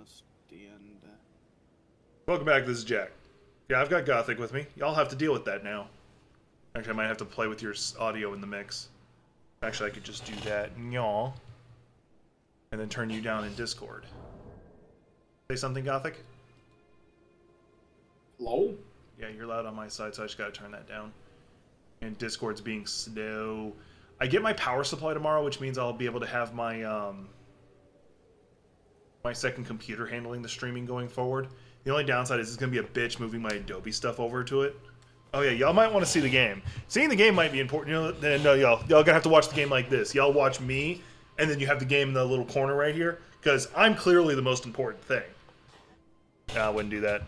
almost the end. Welcome back, this is Jack. Yeah, I've got Gothic with me. Y'all have to deal with that now. Actually, I might have to play with your audio in the mix. Actually, I could just do that, y'all. And then turn you down in Discord. Say something, Gothic? Hello? Yeah, you're loud on my side, so I just gotta turn that down. And Discord's being slow. I get my power supply tomorrow, which means I'll be able to have my, my second computer handling the streaming going forward. The only downside is it's going to be a bitch moving my Adobe stuff over to it. Oh yeah, y'all might want to see the game. Seeing the game might be important. You know, then no, y'all gonna have to watch the game like this. Y'all watch me, and then you have the game in the little corner right here, because I'm clearly the most important thing. Nah, I wouldn't do that.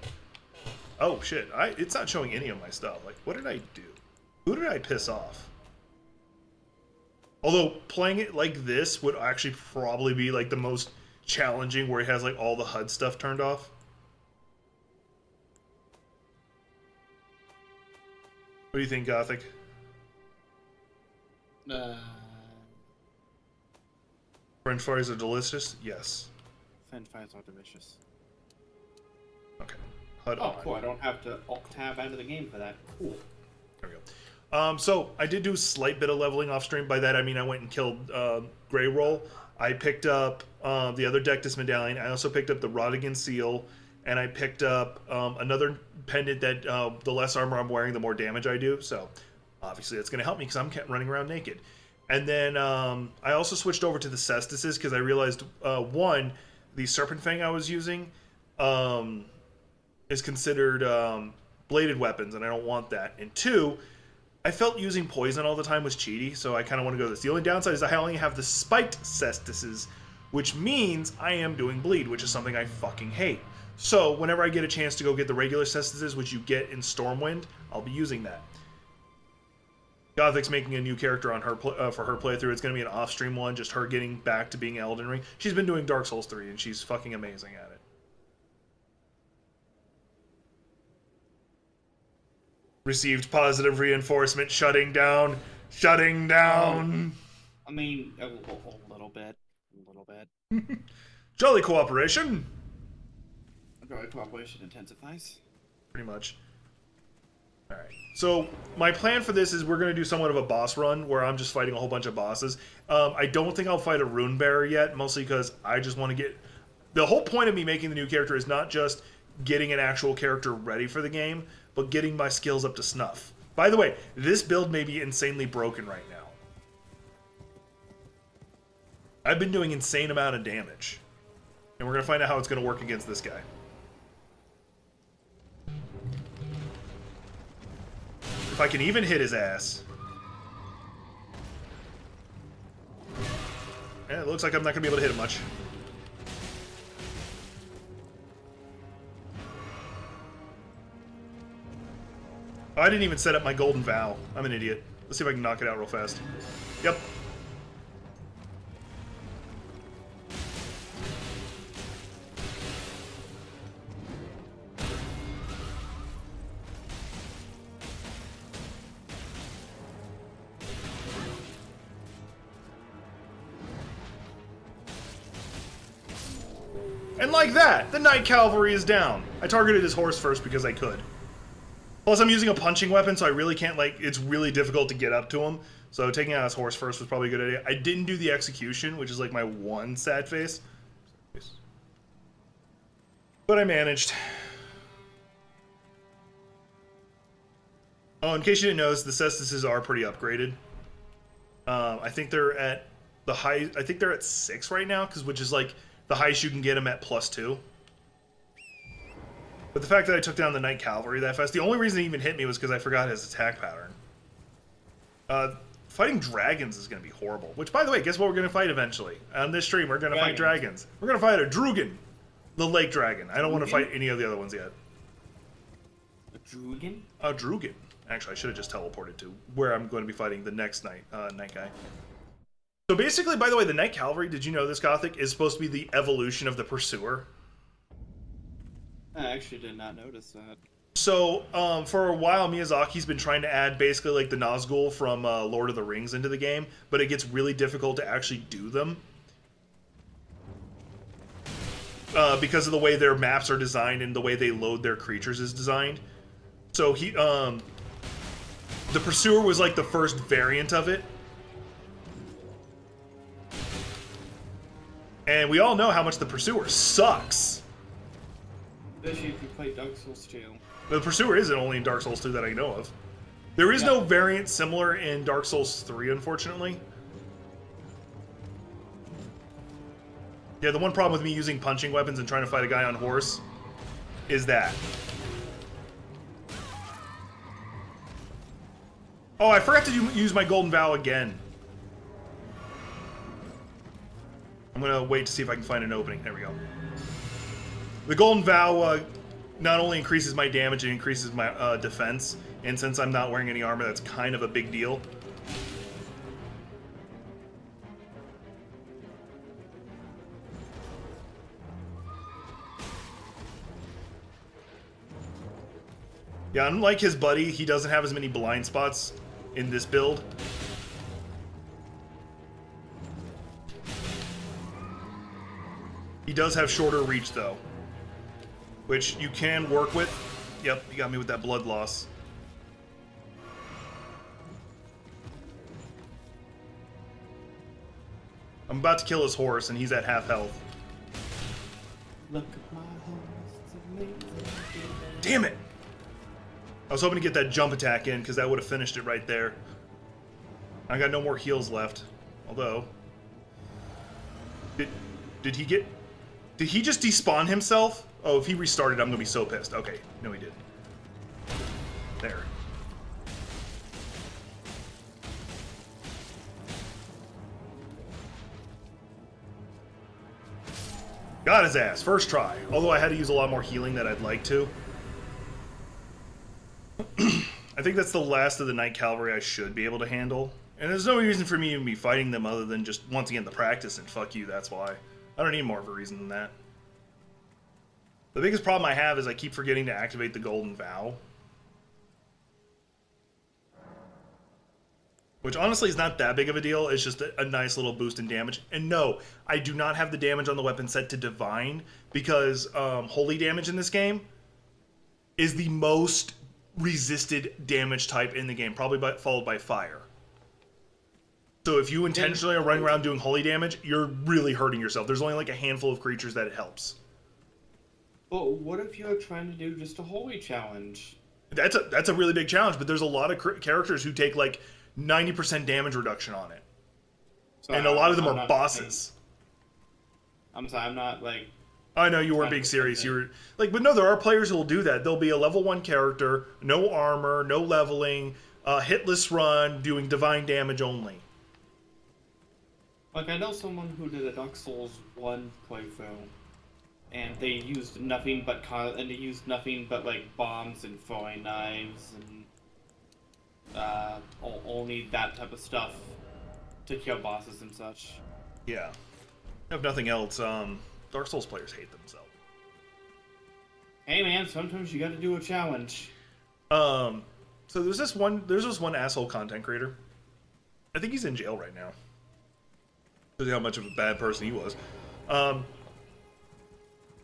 Oh shit, it's not showing any of my stuff. Like, what did I do? Who did I piss off? Although playing it like this would actually probably be like the most challenging, where it has like all the HUD stuff turned off. What do you think, Gothic? French fries are delicious? Yes. French fries are delicious. Okay. HUD Oh, on. cool. I don't have to alt-tab out of the game for that. Cool. There we go. So I did do a slight bit of leveling off stream. By that I mean I went and killed Grey Roll. I picked up the other Dectus Medallion. I also picked up the Rodigan Seal. And I picked up another pendant that the less armor I'm wearing, the more damage I do. So obviously that's going to help me because I'm running around naked. And then I also switched over to the Cestises because I realized, one, the Serpent Fang I was using is considered bladed weapons, and I don't want that. And two, I felt using poison all the time was cheaty, so I kind of want to go this. The only downside is I only have the spiked Cestises, which means I am doing bleed, which is something I fucking hate. So, whenever I get a chance to go get the regular Cestises, which you get in Stormwind, I'll be using that. Gothic's making a new character on her for her playthrough. It's going to be an off-stream one, just her getting back to being Elden Ring. She's been doing Dark Souls 3, and she's fucking amazing at it. Received positive reinforcement, shutting down. Shutting down! I mean, a little bit. A little bit. Jolly cooperation! Cooperation intensifies. Pretty much. Alright, so my plan for this is we're going to do somewhat of a boss run where I'm just fighting a whole bunch of bosses. I don't think I'll fight a Rune Bearer yet, mostly because I just want to get... The whole point of me making the new character is not just getting an actual character ready for the game, but getting my skills up to snuff. By the way, this build may be insanely broken right now. I've been doing insane amount of damage. And we're going to find out how it's going to work against this guy. If I can even hit his ass. Yeah, it looks like I'm not going to be able to hit him much. Oh, I didn't even set up my golden vow. I'm an idiot. Let's see if I can knock it out real fast. Yep. And like that, the Knight Cavalry is down. I targeted his horse first because I could. Plus, I'm using a punching weapon, so I really can't, like, it's really difficult to get up to him. So taking out his horse first was probably a good idea. I didn't do the execution, which is like my one sad face. But I managed. Oh, in case you didn't notice, the Cestises are pretty upgraded. I think they're at the high, I think they're at 6 right now, which is like the highest you can get them at +2. But the fact that I took down the Knight Cavalry that fast, the only reason it even hit me was because I forgot his attack pattern. Fighting dragons is going to be horrible. Which, by the way, guess what we're going to fight eventually? On this stream, we're going to fight dragons. We're going to fight a Drugan. The lake dragon. I don't want to fight any of the other ones yet. A Drugan? A Drugan. Actually, I should have just teleported to where I'm going to be fighting the next night guy. So basically, by the way, the Knight Cavalry, did you know this, Gothic, is supposed to be the evolution of the Pursuer? I actually did not notice that. So, for a while, Miyazaki's been trying to add basically like the Nazgul from Lord of the Rings into the game, but it gets really difficult to actually do them. because of the way their maps are designed and the way they load their creatures is designed. So the Pursuer was like the first variant of it. And we all know how much the Pursuer sucks. Especially if you play Dark Souls 2. The Pursuer isn't only in Dark Souls 2 that I know of. There is no variant similar in Dark Souls 3, unfortunately. Yeah, the one problem with me using punching weapons and trying to fight a guy on horse is that. Oh, I forgot to use my Golden Vow again. I'm gonna wait to see if I can find an opening. There we go. The Golden Vow not only increases my damage, it increases my defense. And since I'm not wearing any armor, that's kind of a big deal. Yeah, unlike his buddy, he doesn't have as many blind spots in this build. He does have shorter reach, though, which you can work with. Yep, you got me with that blood loss. I'm about to kill his horse, and he's at half health. Look at my horse, it's amazing. Damn it! I was hoping to get that jump attack in, because that would have finished it right there. I got no more heals left. Although... Did he get... Did he just despawn himself? Oh, if he restarted, I'm going to be so pissed. Okay, no he didn't. There. Got his ass, first try. Although I had to use a lot more healing than I'd like to. I think that's the last of the Knight Cavalry I should be able to handle. And there's no reason for me to be fighting them other than just, once again, the practice, and fuck you, that's why. I don't need more of a reason than that. The biggest problem I have is I keep forgetting to activate the Golden Vow. Which honestly is not that big of a deal, it's just a nice little boost in damage. And no, I do not have the damage on the weapon set to Divine, because holy damage in this game is the most resisted damage type in the game, probably followed by fire. So if you intentionally are running around doing holy damage, you're really hurting yourself. There's only like a handful of creatures that it helps. Well, what if you're trying to do just a holy challenge? That's a really big challenge, but there's a lot of characters who take like 90% damage reduction on it. So and a lot of them are bosses. I'm sorry, I'm not like... I know you weren't being serious. You were like, but no, there are players who will do that. There'll be a level 1 character, no armor, no leveling, hitless run, doing divine damage only. Like, I know someone who did a Dark Souls 1 playthrough, and they used nothing but like bombs and throwing knives and only that type of stuff to kill bosses and such. Yeah. If nothing else, Dark Souls players hate themselves. Hey man, sometimes you gotta do a challenge. So there's this one asshole content creator. I think he's in jail right now. Shows you how much of a bad person he was. I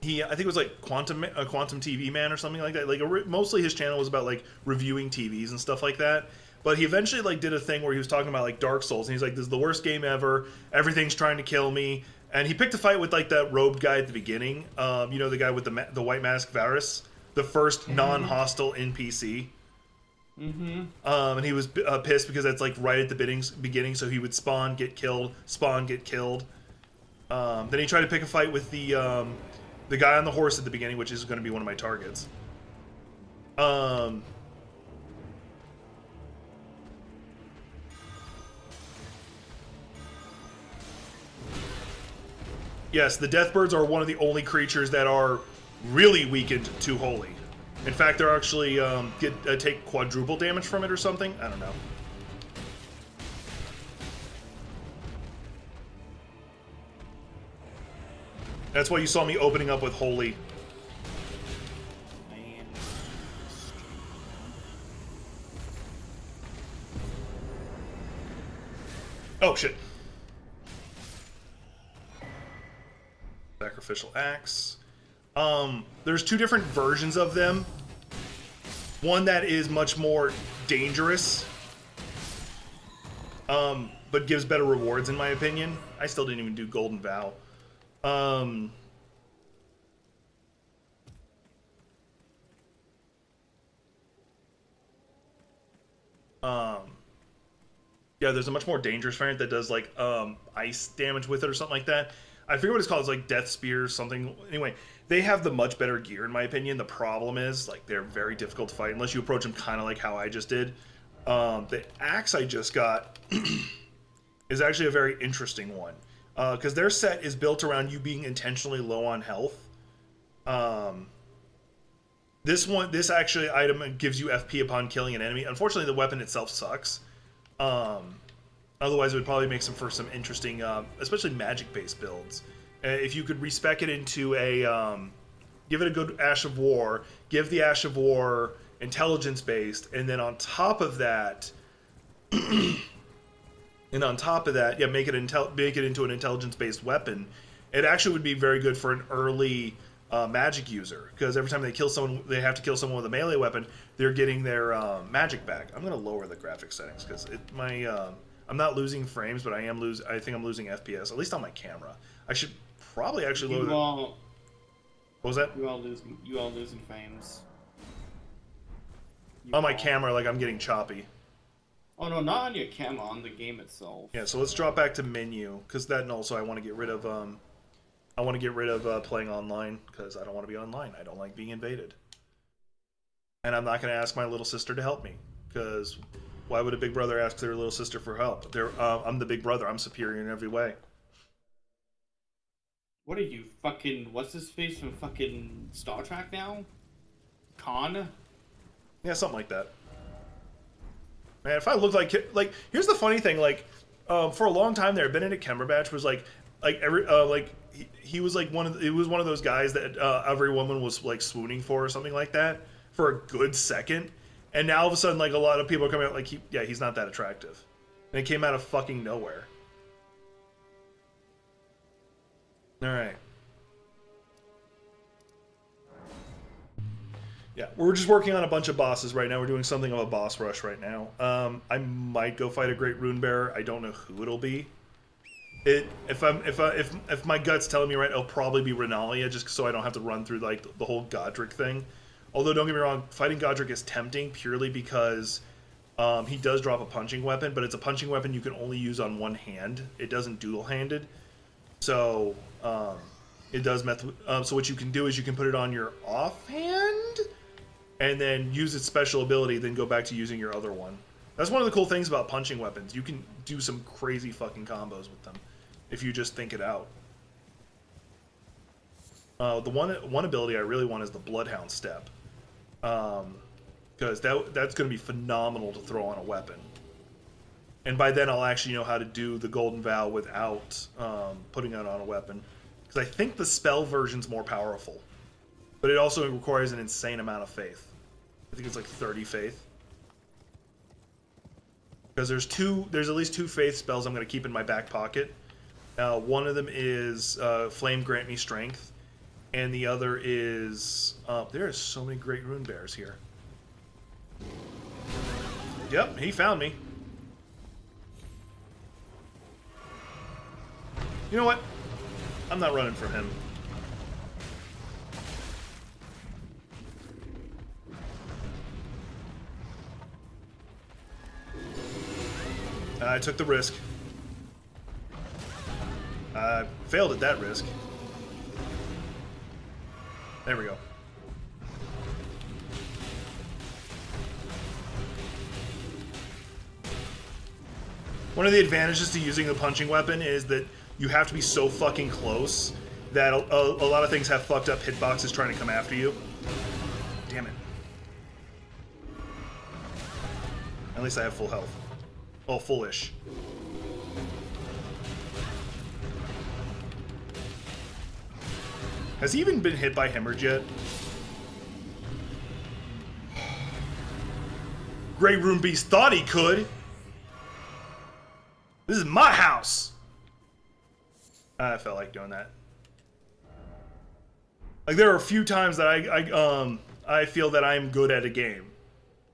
think it was like Quantum TV Man or something like that. Like mostly his channel was about like reviewing TVs and stuff like that. But he eventually like did a thing where he was talking about like Dark Souls, and he's like, "This is the worst game ever. Everything's trying to kill me." And he picked a fight with like that robed guy at the beginning. You know, the guy with the white mask, Varus, the first non-hostile NPC. Mm-hmm. And he was pissed because that's like right at the beginning, so he would spawn, get killed, spawn, get killed. Then he tried to pick a fight with the guy on the horse at the beginning, which is going to be one of my targets. Yes, the Deathbirds are one of the only creatures that are really weakened to holy. In fact, they're actually take quadruple damage from it or something. I don't know. That's why you saw me opening up with holy. Oh shit. sacrificial axe. There's two different versions of them. One that is much more dangerous, but gives better rewards in my opinion. I still didn't even do Golden Vow. Yeah, there's a much more dangerous variant that does like ice damage with it or something like that. I forget what it's called. It's like Death Spear or something. Anyway, they have the much better gear in my opinion. The problem is like they're very difficult to fight unless you approach them kind of like how I just did. The axe I just got is actually a very interesting one because their set is built around you being intentionally low on health. This actually item gives you FP upon killing an enemy. Unfortunately, the weapon itself sucks. Otherwise, it would probably make for some interesting, especially magic-based builds. If you could respec it into a, give it a good Ash of War, give the Ash of War intelligence-based, and then on top of that, yeah, make it into an intelligence-based weapon. It actually would be very good for an early magic user, because every time they kill someone, they have to kill someone with a melee weapon. They're getting their magic back. I'm gonna lower the graphic settings because I'm not losing frames, but I think I'm losing FPS, at least on my camera. I should probably actually lower. What was that? You all losing frames. On my camera, like I'm getting choppy. Oh no, not on your camera, on the game itself. Yeah, so let's drop back to menu, because that, and also I want to get rid of playing online, because I don't want to be online. I don't like being invaded. And I'm not going to ask my little sister to help me, because why would a big brother ask their little sister for help? I'm the big brother. I'm superior in every way. What are you, fucking, what's his face from fucking Star Trek now? Khan? Yeah, something like that. Man, if I looked like, here's the funny thing, for a long time there, Benedict Cumberbatch was he was like one of those guys that every woman was like swooning for or something like that for a good second, and now all of a sudden like a lot of people are coming out like he's not that attractive, and it came out of fucking nowhere. All right. Yeah, we're just working on a bunch of bosses right now. We're doing something of a boss rush right now. I might go fight a Great Rune Bearer. I don't know who it'll be. If my gut's telling me right, it'll probably be Renalia, just so I don't have to run through like the whole Godric thing. Although don't get me wrong, fighting Godric is tempting purely because he does drop a punching weapon, but it's a punching weapon you can only use on one hand. It doesn't dual-handed, so it does so what you can do is you can put it on your offhand and then use its special ability, then go back to using your other one. That's one of the cool things about punching weapons. You can do some crazy fucking combos with them if you just think it out. The one ability I really want is the Bloodhound Step, because that's going to be phenomenal to throw on a weapon. And by then I'll actually know how to do the Golden Vow without putting it on a weapon, because I think the spell version's more powerful, but it also requires an insane amount of faith. I think it's like 30 faith. Because there's at least two faith spells I'm going to keep in my back pocket. One of them is Flame Grant Me Strength, and the other is there are so many Great Rune Bears here. Yep, he found me. You know what? I'm not running from him. I took the risk. I failed at that risk. There we go. One of the advantages to using the punching weapon is that you have to be so fucking close that a lot of things have fucked up hitboxes trying to come after you. Damn it. At least I have full health. Oh, fullish. Has he even been hit by hemorrhage yet? Great Rune Beast thought he could. This is my house. I felt like doing that. Like there are a few times that I feel that I'm good at a game.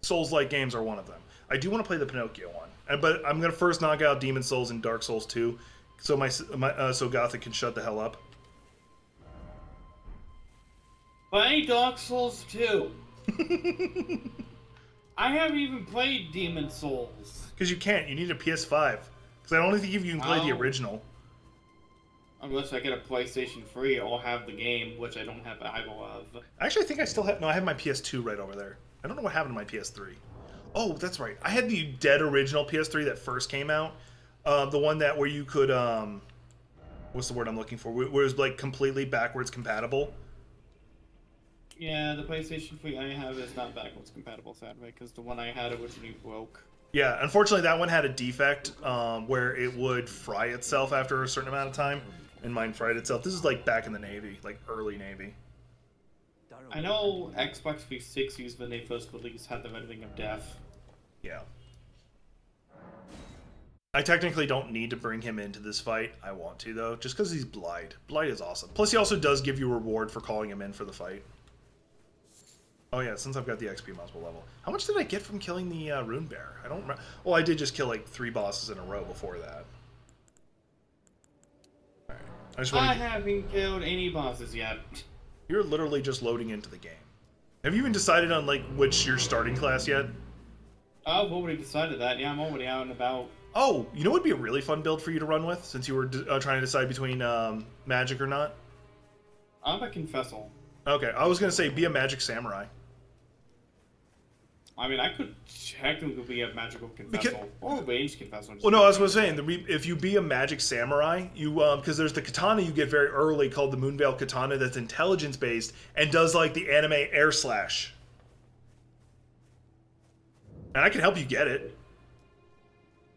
Souls-like games are one of them. I do want to play the Pinocchio one, but I'm gonna first knock out Demon Souls and Dark Souls 2, so so Gothic can shut the hell up. Play Dark Souls 2. I haven't even played Demon Souls. Because you can't. You need a PS5. Because I don't think you can play the original. Unless I get a PlayStation 3 or have the game, which I don't have either of. Actually, I think I still have... No, I have my PS2 right over there. I don't know what happened to my PS3. Oh, that's right. I had the dead original PS3 that first came out. The one that where you could... what's the word I'm looking for? Where it was like completely backwards compatible. Yeah, the PlayStation 3 I have is not backwards compatible, sadly, because the one I had originally broke. Yeah, unfortunately that one had a defect where it would fry itself after a certain amount of time, and mine fried itself. This is like back in the Navy, like early Navy. I know Xbox 360s, when they first released, had the Red Ring of Death. Yeah. I technically don't need to bring him into this fight. I want to, though, just because he's Blight. Blight is awesome. Plus, he also does give you a reward for calling him in for the fight. Oh yeah, since I've got the XP multiple level. How much did I get from killing the Rune Bear? I don't remember. Well, I did just kill like 3 bosses in a row before that. Alright. I haven't killed any bosses yet. You're literally just loading into the game. Have you even decided on like which your starting class yet? I've already decided that. Yeah, I'm already out and about. Oh, you know what would be a really fun build for you to run with, since you were trying to decide between magic or not? I'm a confessor. Okay, I was gonna say be a magic samurai. I mean, I could technically be a magical confessor or a ranged confessor. Well, no, I was saying if you be a magic samurai, you because there's the katana you get very early called the Moonveil Katana that's intelligence based and does like the anime air slash. And I can help you get it.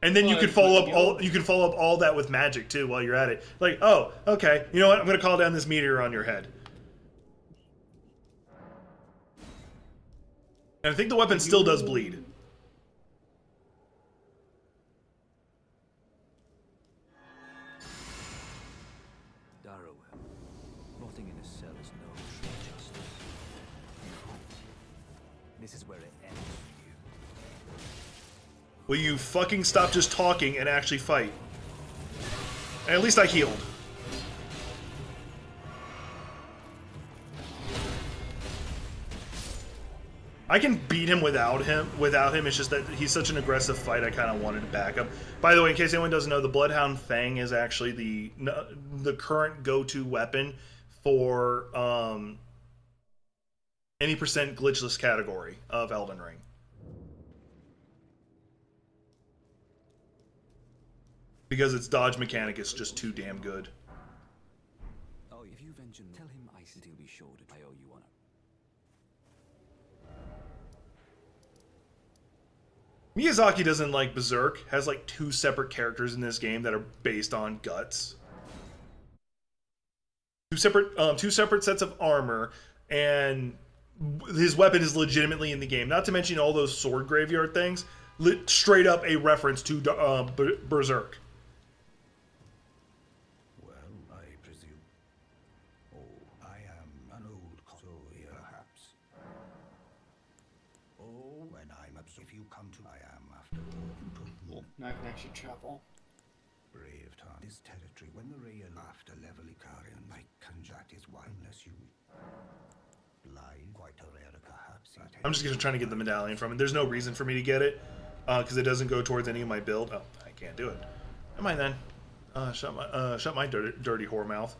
And then you can follow up all that with magic too while you're at it. Like, oh, okay, you know what? I'm gonna call down this meteor on your head. And I think the weapon still does bleed. Darrow, rotting in a cell is no true justice. This is where it ends for you. Will you fucking stop just talking and actually fight? And at least I healed. I can beat him without him. It's just that he's such an aggressive fight. I kind of wanted to back up. By the way, in case anyone doesn't know, the Bloodhound Fang is actually the current go-to weapon for any percent glitchless category of Elden Ring. Because its dodge mechanic is just too damn good. Oh, if you venture, tell him I still be sure to I owe you one. Miyazaki doesn't like Berserk. Has like 2 separate characters in this game that are based on guts. 2 separate sets of armor, and his weapon is legitimately in the game. Not to mention all those sword graveyard things. Straight up a reference to Berserk. Well, I presume. Oh, I am an old soldier, perhaps. Oh, when I'm if you come to, I am after all. Now I can actually travel. Brave time. This territory, when the real after level Icarian, I conject is one unless you blind, quite a rare perhaps. I'm just gonna try to get the medallion from it. There's no reason for me to get it, because it doesn't go towards any of my build. Oh, I can't do it. Never mind then. Shut my dirty whore mouth.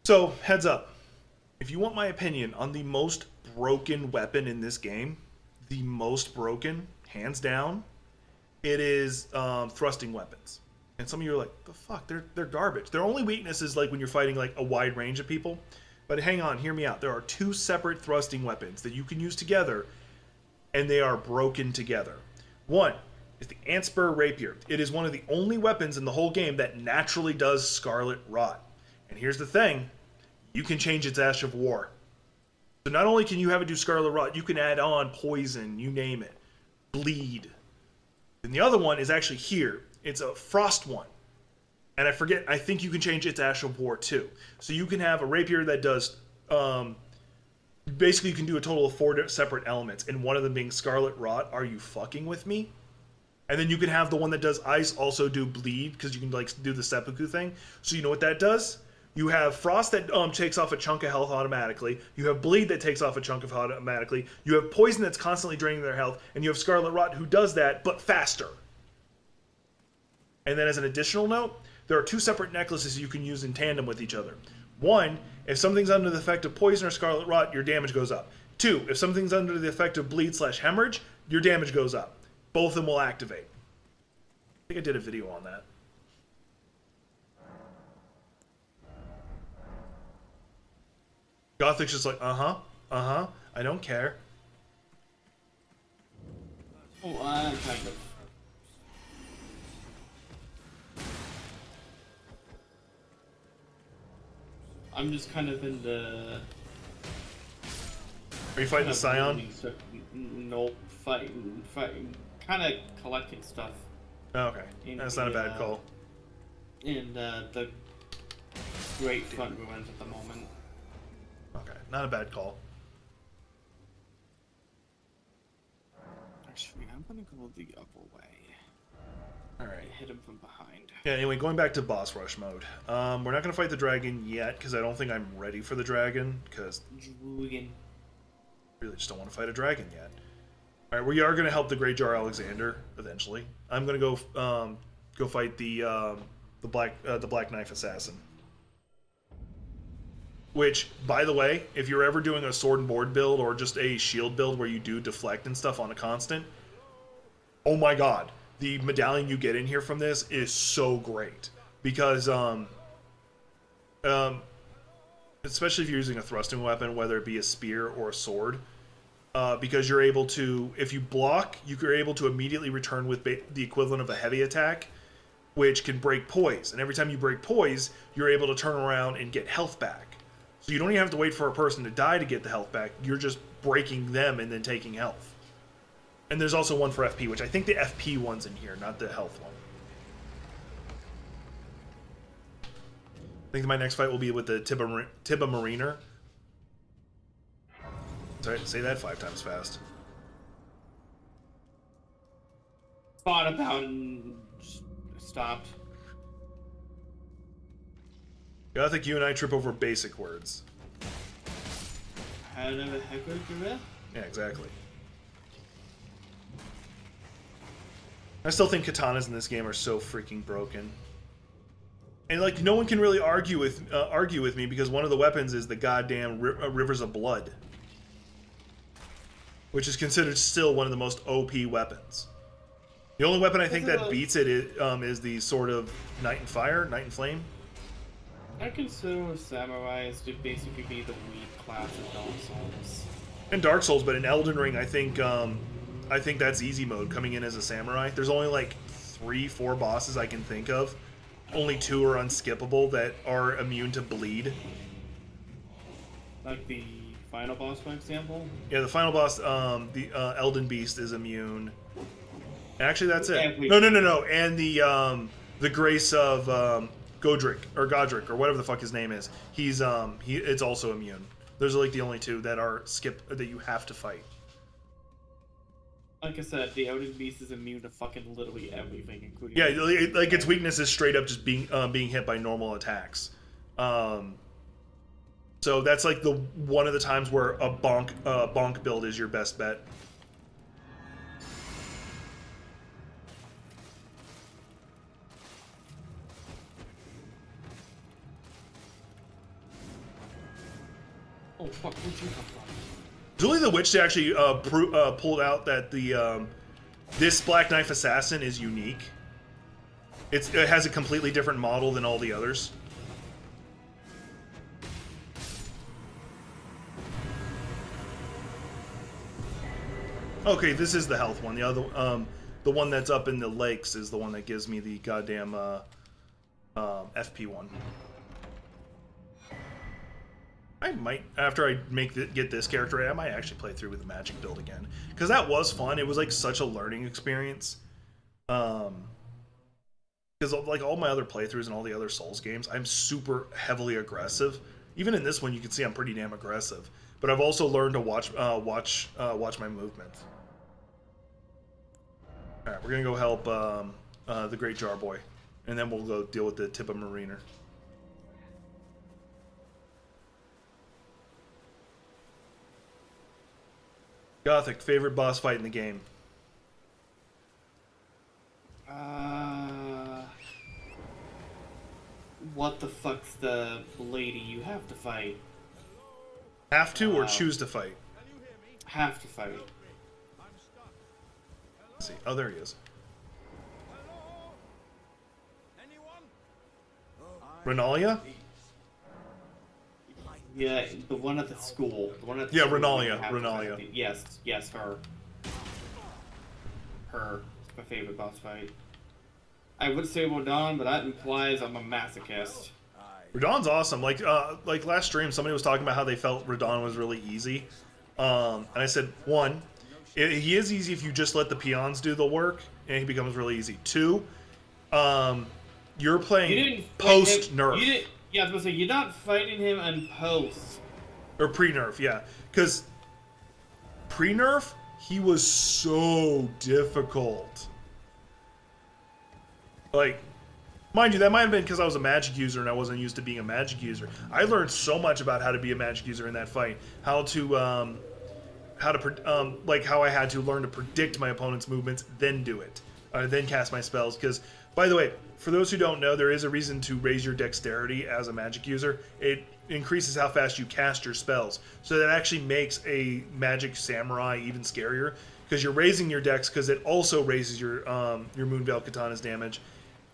So, heads up. If you want my opinion on the most broken weapon in this game, the most broken, hands down, it is thrusting weapons. And some of you are like, the fuck, they're garbage. Their only weakness is like when you're fighting like a wide range of people. But hang on, hear me out. There are 2 separate thrusting weapons that you can use together, and they are broken together. One is the Antspur Rapier. It is one of the only weapons in the whole game that naturally does Scarlet Rot. And here's the thing, you can change its Ash of War. So not only can you have it do Scarlet Rot, you can add on poison, you name it, bleed. And the other one is actually here. It's a Frost one. And I think you can change its Ash of War too. So you can have a rapier that does, basically you can do a total of 4 separate elements, and one of them being Scarlet Rot. Are you fucking with me? And then you can have the one that does ice also do bleed, because you can like do the seppuku thing. So you know what that does? You have Frost that takes off a chunk of health automatically. You have Bleed that takes off a chunk of health automatically. You have Poison that's constantly draining their health. And you have Scarlet Rot who does that, but faster. And then as an additional note, there are 2 separate necklaces you can use in tandem with each other. 1, if something's under the effect of Poison or Scarlet Rot, your damage goes up. 2, if something's under the effect of Bleed/Hemorrhage, your damage goes up. Both of them will activate. I think I did a video on that. Gothic's just like, I don't care. Oh, kind of. I'm just kind of in the... Are you fighting the Scion? Nope, fighting, kind of collecting stuff. Oh, okay, that's not a bad call. In the Great Front Ruins at the moment. Okay, not a bad call. Actually, I'm gonna go the upper way. Alright. Hit him from behind. Yeah, anyway, going back to boss rush mode. We're not gonna fight the dragon yet, because I don't think I'm ready for the dragon, because I really just don't want to fight a dragon yet. Alright, we are gonna help the Greyjar Alexander eventually. I'm gonna go go fight the Black Knife Assassin. Which, by the way, if you're ever doing a sword and board build or just a shield build where you do deflect and stuff on a constant, oh my god, the medallion you get in here from this is so great. Because, especially if you're using a thrusting weapon, whether it be a spear or a sword, because you're able to, if you block, you're able to immediately return with the equivalent of a heavy attack, which can break poise. And every time you break poise, you're able to turn around and get health back. So you don't even have to wait for a person to die to get the health back. You're just breaking them and then taking health. And there's also one for FP, which I think the FP one's in here, not the health one. I think my next fight will be with the Tiba Mariner. Sorry, say that 5 times fast. Thought about and stopped. I think you and I trip over basic words. How the heck would you do that? Yeah, exactly. I still think katanas in this game are so freaking broken. And like, no one can really argue with me because one of the weapons is the goddamn Rivers of Blood, which is considered still one of the most OP weapons. The only weapon I think that beats it is the Sword of Night and Fire, Night and Flame. I consider Samurai as to basically be the weak class of Dark Souls. In Dark Souls, but in Elden Ring, I think that's easy mode, coming in as a samurai. There's only like 3-4 bosses I can think of. Only 2 are unskippable that are immune to bleed. Like the final boss, for example? Yeah, the final boss, the Elden Beast is immune. Actually, that's it. And No. And the Grace of Godric, or whatever the fuck his name is. It's also immune. Those are like the only 2 that are that you have to fight. Like I said, the Elden Beast is immune to fucking literally everything, including... Yeah, like its weakness is straight up just being hit by normal attacks. So that's like one of the times where a bonk build is your best bet. Oh fuck, where'd you come from? Julie the Witch actually pulled out that this Black Knife Assassin is unique. It has a completely different model than all the others. Okay, this is the health one. The other, the one that's up in the lakes is the one that gives me the goddamn FP one. I might, after I get this character right, I might actually play through with the magic build again. Because that was fun. It was like such a learning experience. Because because like all my other playthroughs and all the other Souls games, I'm super heavily aggressive. Even in this one, you can see I'm pretty damn aggressive. But I've also learned to watch my movements. All right, we're gonna go help the Great Jar Boy, and then we'll go deal with the Tip of Mariner. Gothic, favorite boss fight in the game? What the fuck's the lady you have to fight? Have to or choose to fight? Have to fight. Let's see. Oh, there he is. Renalia? Yeah, the one at the school. The one at the Yeah, school Renalia. you have to Renalia. fight. Yes, her. Her. It's my favorite boss fight. I would say Rodon, but that implies I'm a masochist. Radon's awesome. Like last stream, somebody was talking about how they felt Radon was really easy. And I said, one, he is easy if you just let the peons do the work, and he becomes really easy. Two, you're playing post-nerf. Yeah, I was gonna say, you're not fighting him in post. Or pre-nerf, yeah. Because pre-nerf, he was so difficult. Like, mind you, that might have been because I was a magic user and I wasn't used to being a magic user. I learned so much about how to be a magic user in that fight. How I had to learn to predict my opponent's movements, then do it. Then cast my spells. Because, by the way, for those who don't know, there is a reason to raise your dexterity as a magic user. It increases how fast you cast your spells. So that actually makes a magic samurai even scarier. Because you're raising your dex, because it also raises your Moonveil Katana's damage.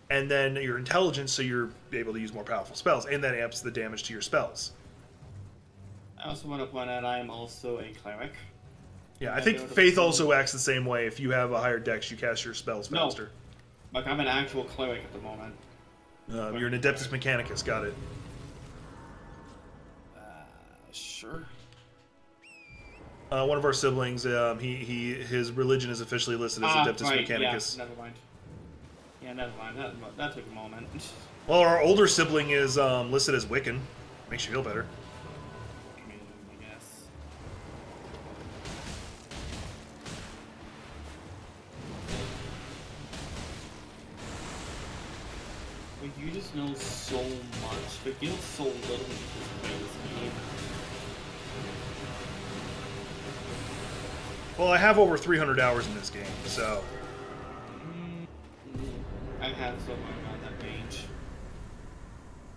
And then your intelligence, so you're able to use more powerful spells. And that amps the damage to your spells. I also want to point out I am also a cleric. Yeah, I think Faith also acts the same way. If you have a higher dex, you cast your spells faster. No, like I'm an actual cleric at the moment. You're an Adeptus Mechanicus, got it. Sure. One of our siblings, his religion is officially listed as Adeptus Mechanicus. Yeah, never mind. Yeah, never mind. That took a moment. Well, our older sibling is listed as Wiccan. Makes you feel better. I mean, I guess. Well, you just know so much, but you know so little when you just play this game. Well, I have over 300 hours in this game, so... I have somewhere around that range.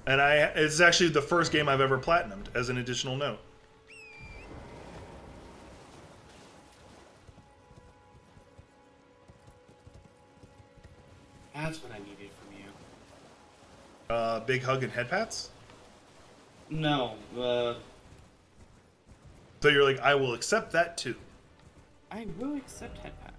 And it's actually the first game I've ever platinumed, as an additional note. That's what I needed from you. Big hug and head pats? No, So you're like, I will accept that too. I will accept head pats.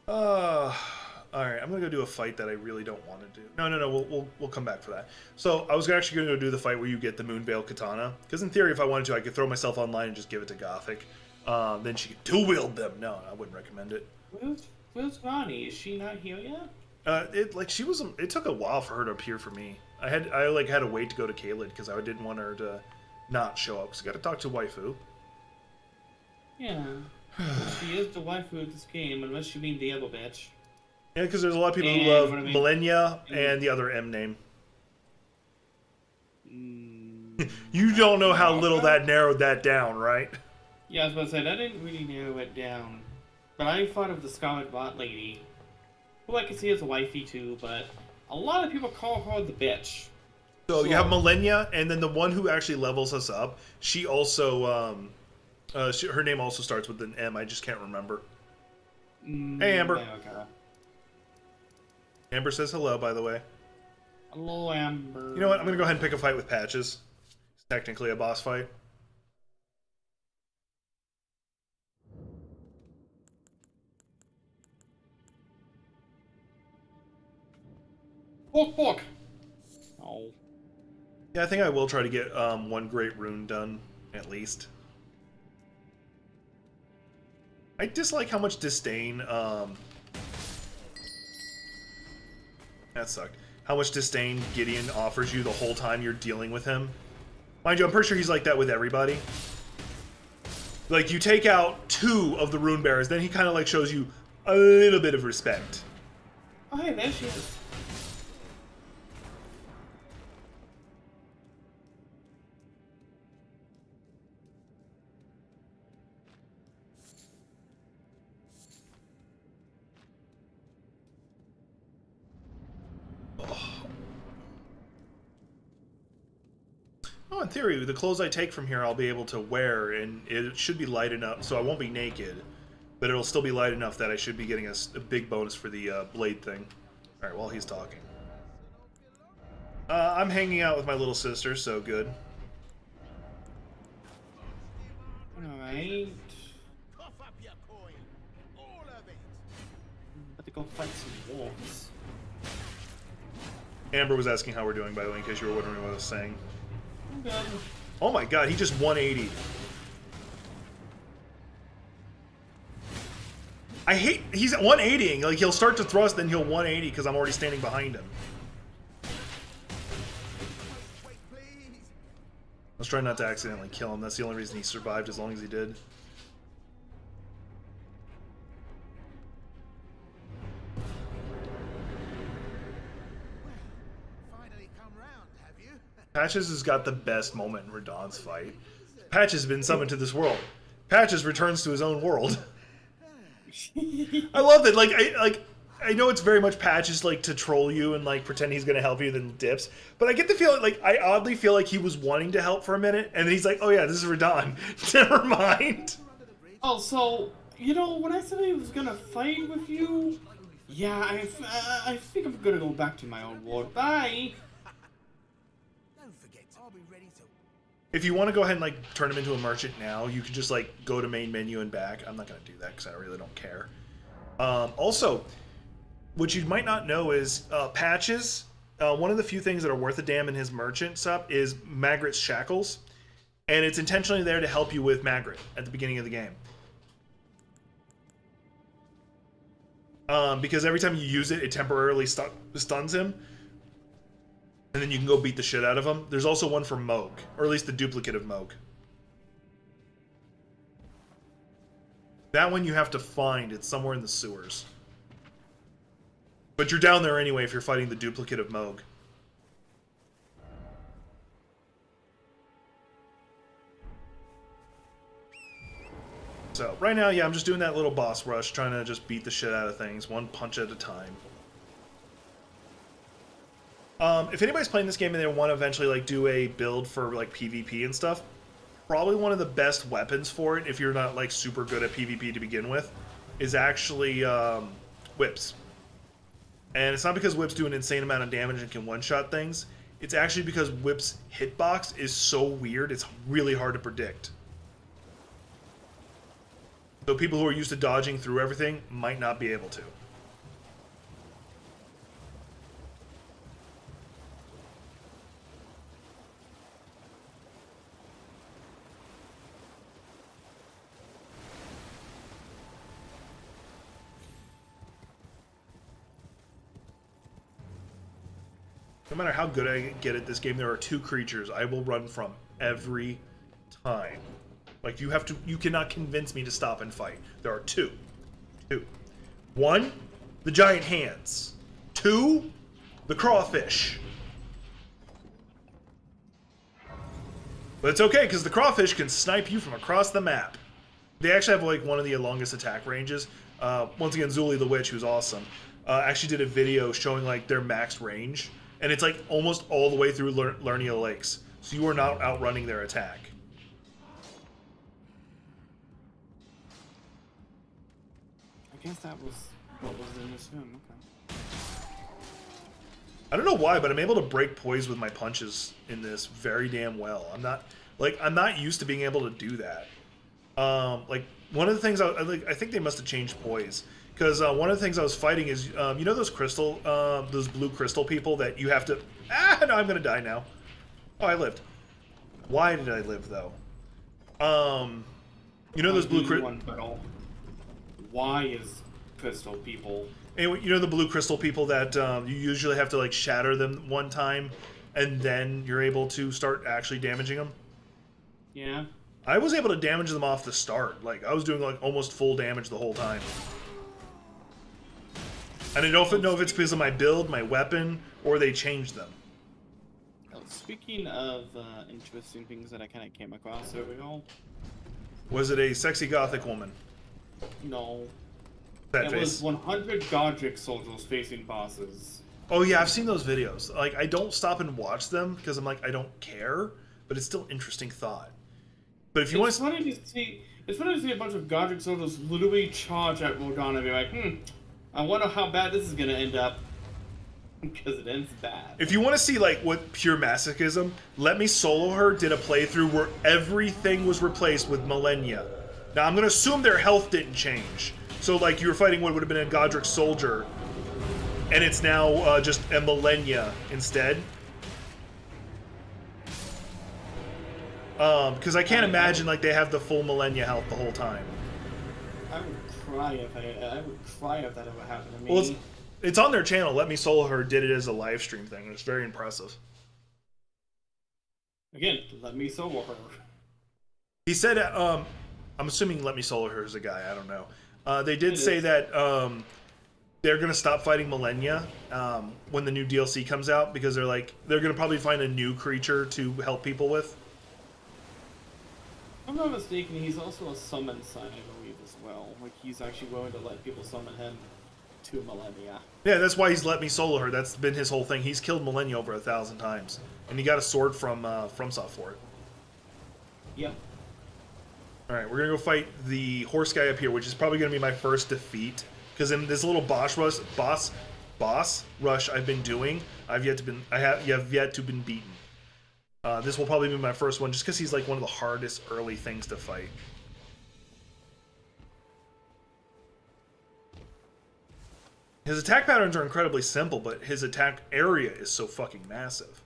Alright, I'm gonna go do a fight that I really don't want to do. No, we'll come back for that. So, I was actually gonna go do the fight where you get the Moonveil Katana. Because in theory, if I wanted to, I could throw myself online and just give it to Gothic. Then she could dual-wield them. No, I wouldn't recommend it. Where's Ronnie? Is she not here yet? It took a while for her to appear for me. I had to wait to go to Caelid because I didn't want her to not show up. Because I got to talk to waifu. Yeah. She is the waifu of this game, unless you mean the other bitch. Yeah, because there's a lot of people who love Millennia and the other M name. You don't know how little that narrowed that down, right? Yeah, I was about to say, that didn't really narrow it down. But I thought of the Scarlet Bot Lady, who I can see as a wifey too, but a lot of people call her the bitch. So you have Millennia, and then the one who actually levels us up, she also, her name also starts with an M, I just can't remember. Hey, Amber. Okay. Amber says hello, by the way. Hello, Amber. You know what? I'm going to go ahead and pick a fight with Patches. It's technically a boss fight. Fuck. Oh. Yeah, I think I will try to get one great rune done, at least. I dislike how much disdain That sucked. How much disdain Gideon offers you the whole time you're dealing with him. Mind you, I'm pretty sure he's like that with everybody. Like, you take out 2 of the rune bearers, then he kind of like shows you a little bit of respect. Oh, hey, there she is. Oh, in theory, the clothes I take from here I'll be able to wear, and it should be light enough, so I won't be naked, but it'll still be light enough that I should be getting a big bonus for the blade thing. Alright, while he's talking. I'm hanging out with my little sister, so good. Alright. About to go fight some wolves. Amber was asking how we're doing, by the way, in case you were wondering what I was saying. I'm good. Oh my god, he just 180. I hate... He's 180ing. Like, he'll start to thrust, then he'll 180 because I'm already standing behind him. I was trying not to accidentally kill him. That's the only reason he survived as long as he did. Patches has got the best moment in Radahn's fight. Patches has been summoned to this world. Patches returns to his own world. I love that. I know it's very much Patches like to troll you and like pretend he's gonna help you, then dips. But I get the feeling like I oddly feel like he was wanting to help for a minute, and then he's like, "Oh yeah, this is Radahn." Never mind. Oh, so you know when I said he was gonna fight with you, yeah, I think I'm gonna go back to my own world. Bye. If you want to go ahead and like turn him into a merchant now, you can just like go to main menu and back. I'm not going to do that because I really don't care. Also, what you might not know is Patches, one of the few things that are worth a damn in his merchant stuff is Magrit's Shackles. And it's intentionally there to help you with Magrit at the beginning of the game. Because every time you use it, it temporarily stuns him. And then you can go beat the shit out of him. There's also one for Moog, or at least the duplicate of Moog. That one you have to find. It's somewhere in the sewers. But you're down there anyway if you're fighting the duplicate of Moog. So, right now, yeah, I'm just doing that little boss rush, trying to just beat the shit out of things, one punch at a time. If anybody's playing this game and they want to eventually like do a build for like PvP and stuff, probably one of the best weapons for it, if you're not like super good at PvP to begin with, is actually whips. And it's not because whips do an insane amount of damage and can one-shot things. It's actually because whips hitbox is so weird, it's really hard to predict. So people who are used to dodging through everything might not be able to. No matter how good I get at this game, there are 2 creatures I will run from every time. Like, you cannot convince me to stop and fight. There are 2. 1, the giant hands. 2, the crawfish. But it's okay, because the crawfish can snipe you from across the map. They actually have, like, one of the longest attack ranges. Once again, Zuli the Witch, who's awesome, actually did a video showing, like, their max range. And it's like almost all the way through Lernia Lakes. So you are not outrunning their attack. I guess that was what was in this room. Okay. I don't know why, but I'm able to break poise with my punches in this very damn well. I'm not used to being able to do that. Like one of the things I think they must have changed poise. Because one of the things I was fighting is, you know those those blue crystal people that you have to... Ah, no, I'm going to die now. Oh, I lived. Why did I live, though? You know those blue crystal... Why is crystal people And you know the blue crystal people that you usually have to like shatter them one time, and then you're able to start actually damaging them. Yeah. I was able to damage them off the start. Like I was doing like almost full damage the whole time. I don't know if it's because of my build, my weapon, or they changed them. Speaking of interesting things that I kind of came across earlier, Was it a sexy gothic woman? no, That it face. was 100 Godric soldiers facing bosses. Oh yeah, I've seen those videos. Like I don't stop and watch them because I'm like I don't care, but it's still interesting thought. But if you want It's funny to see. It's funny to see a bunch of Godric soldiers literally charge at Rodana and be like, I wonder how bad this is gonna end up. Because it ends bad. if you want to see like what pure masochism, Let Me Solo Her did a playthrough where everything was replaced with Millennia. Now I'm gonna assume their health didn't change. So like you were fighting what would have been a Godric soldier, and it's now just a Millennia instead. Because I can't imagine like they have the full Millennia health the whole time. I would cry if that ever happened to me. Well, it's on their channel. Let Me Solo Her did it as a live stream thing. It's very impressive. Again, let me solo her. He said, I'm assuming Let Me Solo Her is a guy. I don't know. They did say that they're gonna stop fighting Millennia when the new DLC comes out because they're gonna probably find a new creature to help people with. If I'm not mistaken, he's also a summon sign, I believe, as well. Like, he's actually willing to let people summon him to Millennia. Yeah, that's why he's Let Me Solo Her. That's been his whole thing. He's killed Millennia over 1,000 times, and he got a sword from FromSoft for it. Yep. All right, we're gonna go fight the horse guy up here, which is probably gonna be my first defeat. Because in this little boss rush I've been doing, I have yet to been beaten. This will probably be my first one, just because he's like one of the hardest early things to fight. His attack patterns are incredibly simple, but his attack area is so fucking massive.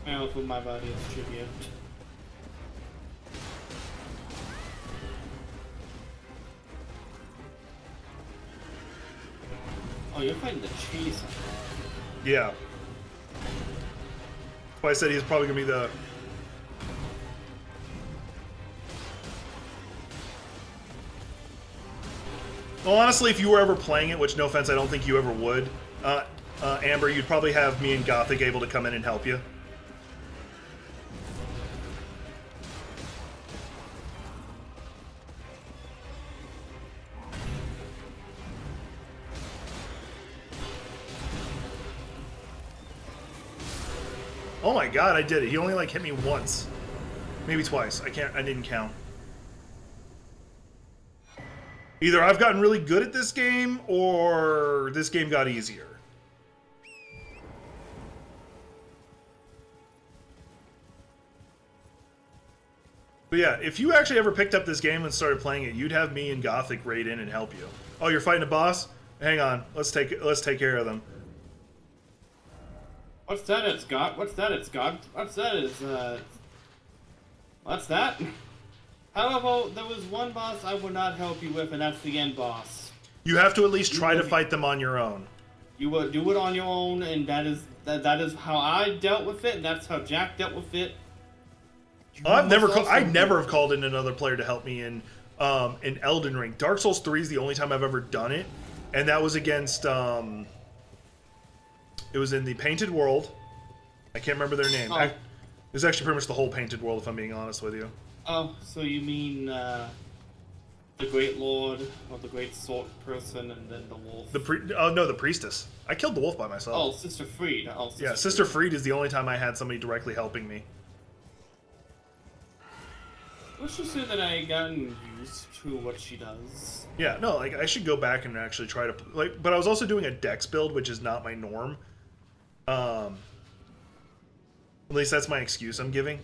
I also put my body as tribute. Oh, you're fighting the cheese. Yeah. That's why I said he's probably gonna be the... Well, honestly, if you were ever playing it, which no offense, I don't think you ever would, Amber, you'd probably have me and Gothic able to come in and help you. Oh my god, I did it. He only like hit me once. Maybe twice. I didn't count. Either I've gotten really good at this game, or this game got easier. But yeah, if you actually ever picked up this game and started playing it, you'd have me and Gothic raid in and help you. Oh, you're fighting a boss? Hang on. Let's take care of them. What's that? It's God. What's that? It's God. What's that? What's that? However, there was one boss I would not help you with, and that's the end boss. You have to at least try to fight them on your own. You will do it on your own, and that is how I dealt with it, and that's how Jack dealt with it. I never have called in another player to help me in Elden Ring. Dark Souls 3 is the only time I've ever done it, and that was against it was in the Painted World. I can't remember their name. Oh. It was actually pretty much the whole Painted World, if I'm being honest with you. Oh, so you mean the Great Lord, or the Great Sword person, and then the wolf? No, the Priestess. I killed the wolf by myself. Oh, Sister Freed. Yeah, Sister Freed is the only time I had somebody directly helping me. Let's just say that I gotten used to what she does. Yeah, no, like I should go back and actually try to but I was also doing a dex build, which is not my norm. At least that's my excuse I'm giving.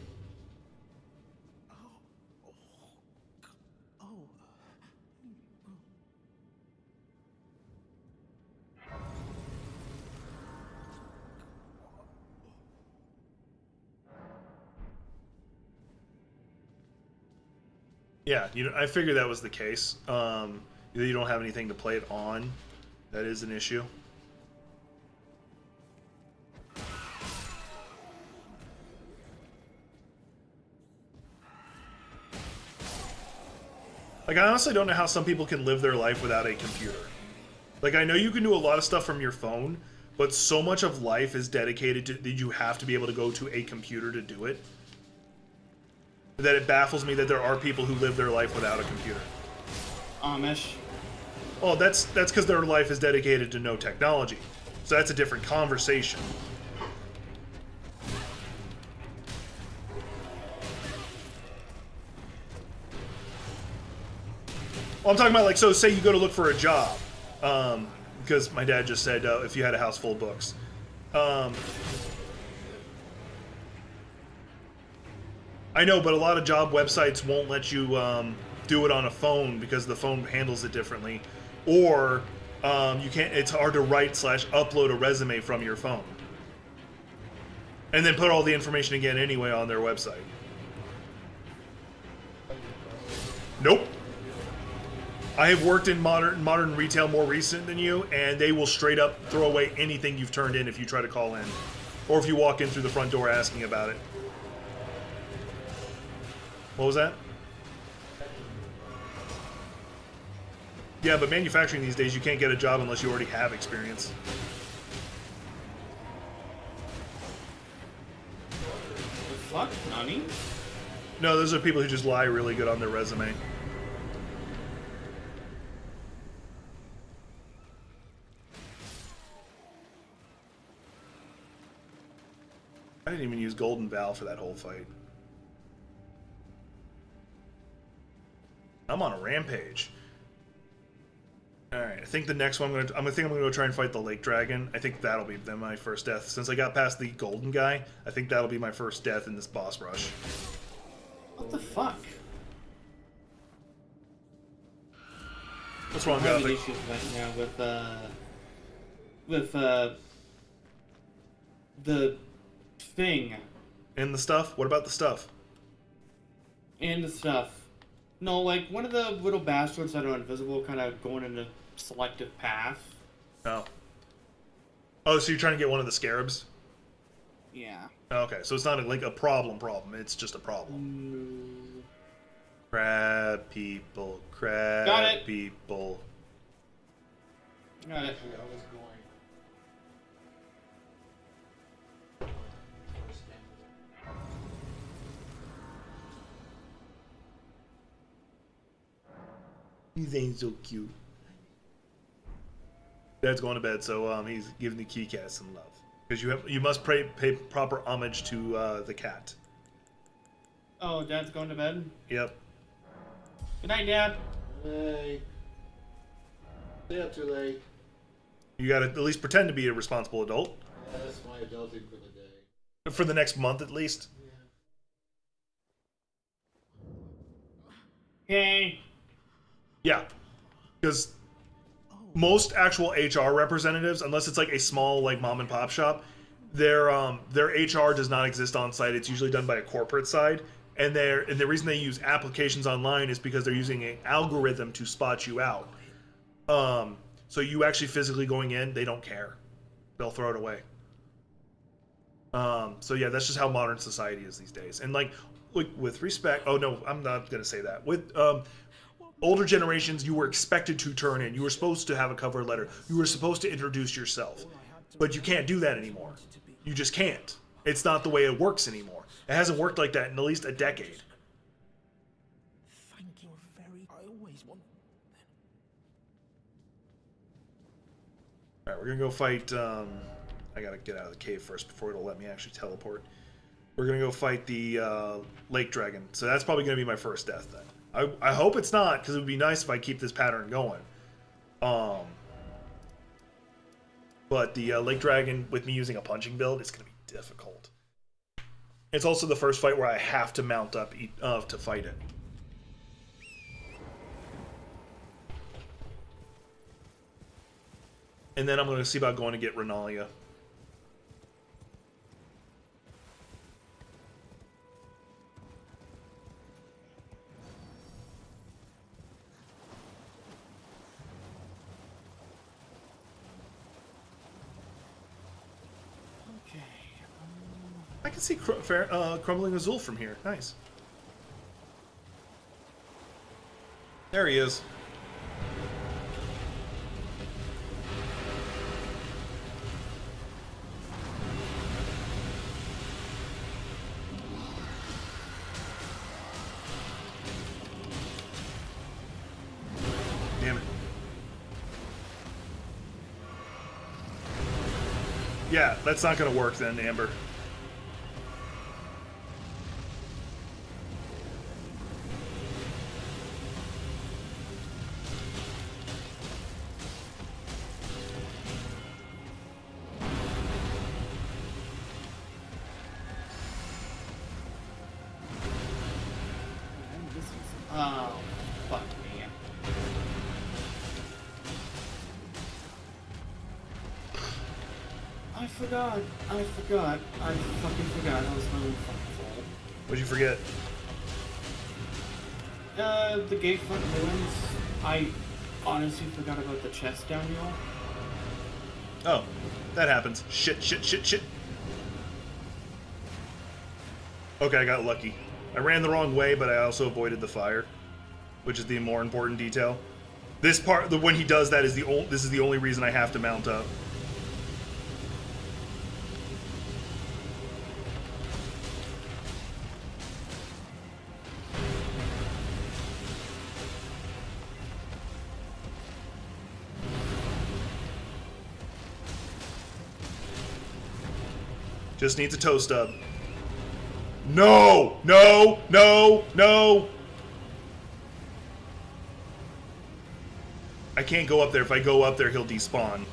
Yeah, I figured that was the case. You don't have anything to play it on. That is an issue. Like, I honestly don't know how some people can live their life without a computer. Like, I know you can do a lot of stuff from your phone, but so much of life is dedicated to that you have to be able to go to a computer to do it. That it baffles me that there are people who live their life without a computer. Amish. Oh, that's because their life is dedicated to no technology. So that's a different conversation. Well, I'm talking about, like, so say you go to look for a job. Because my dad just said if you had a house full of books. I know, but a lot of job websites won't let you do it on a phone because the phone handles it differently. Or you can't. It's hard to write / upload a resume from your phone. And then put all the information again anyway on their website. Nope. I have worked in modern retail more recent than you, and they will straight up throw away anything you've turned in if you try to call in. Or if you walk in through the front door asking about it. What was that? Yeah, but manufacturing these days, you can't get a job unless you already have experience. The fuck? Nani? No, those are people who just lie really good on their resume. I didn't even use Golden Val for that whole fight. I'm on a rampage. Alright, I think the next one I'm gonna go try and fight the Lake Dragon. I think that'll be then my first death. Since I got past the golden guy, I think that'll be my first death in this boss rush. What the fuck? What's wrong, I'm having Gothic? issues right now with the thing And the stuff? What about the stuff? and the stuff. No, like one of the little bastards that are invisible, kind of going in a selective path. Oh. Oh, so you're trying to get one of the scarabs? Yeah. Okay, so it's not like a problem, it's just a problem. Crab people, crab Got it. people. Got it. Actually, I was going. First thing. He's ain't so cute. Dad's going to bed, so he's giving the kitty cat some love. Because you must pay proper homage to the cat. Oh, Dad's going to bed? Yep. Good night, Dad. Hey. Stay up too late. You gotta at least pretend to be a responsible adult. Yeah, that's my adulting for the day. For the next month at least. Okay. Yeah. Because most actual HR representatives, unless it's like a small like mom and pop shop, their HR does not exist on site. It's usually done by a corporate side. And the reason they use applications online is because they're using an algorithm to spot you out. So you actually physically going in, they don't care. They'll throw it away. So yeah, that's just how modern society is these days. And like with respect, oh no, I'm not gonna say that. With older generations, you were expected to turn in. You were supposed to have a cover letter. You were supposed to introduce yourself. But you can't do that anymore. You just can't. It's not the way it works anymore. It hasn't worked like that in at least a decade. Thank you very. I always want. Alright, we're gonna go fight, I gotta get out of the cave first before it'll let me actually teleport. We're gonna go fight the Lake Dragon. So that's probably gonna be my first death then. I hope it's not, because it would be nice if I keep this pattern going. But the Lake Dragon, with me using a punching build, it's gonna be difficult. It's also the first fight where I have to mount up to fight it. And then I'm going to see about going to get Renalia. I can see Crumbling Azul from here. Nice. There he is. Damn it. Yeah, that's not gonna work then, Amber. Oh, fuck me. I forgot. I fucking forgot. I was my own fucking fault. What'd you forget? The gate front ruins. I honestly forgot about the chest down here. Oh, that happens. Shit, shit, shit, shit. Okay, I got lucky. I ran the wrong way, but I also avoided the fire, which is the more important detail. This part, when he does that, is this is the only reason I have to mount up. Just needs a toe stub. No! No! No! No! I can't go up there. If I go up there, he'll despawn.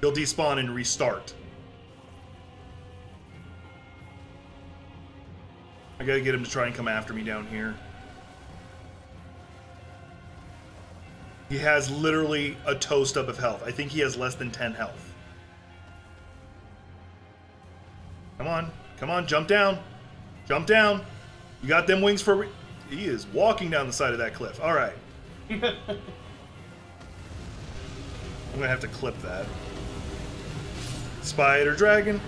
He'll despawn and restart. I gotta get him to try and come after me down here. He has literally a toe stub of health. I think he has less than 10 health. Come on. Come on, jump down. Jump down. You got them wings for... He is walking down the side of that cliff. All right. I'm going to have to clip that. Spider dragon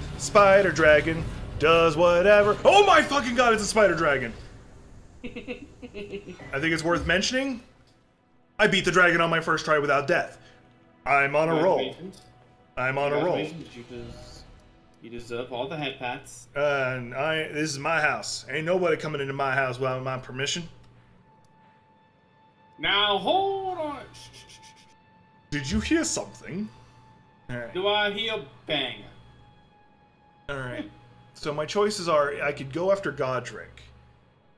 does whatever. Oh my fucking god, it's a spider dragon. I think it's worth mentioning. I beat the dragon on my first try without death. I'm on a roll. I'm on a roll. You deserve all the head pats. And this is my house. Ain't nobody coming into my house without my permission. Now hold on. Did you hear something? All right. Do I hear bang? All right. So my choices are: I could go after Godric.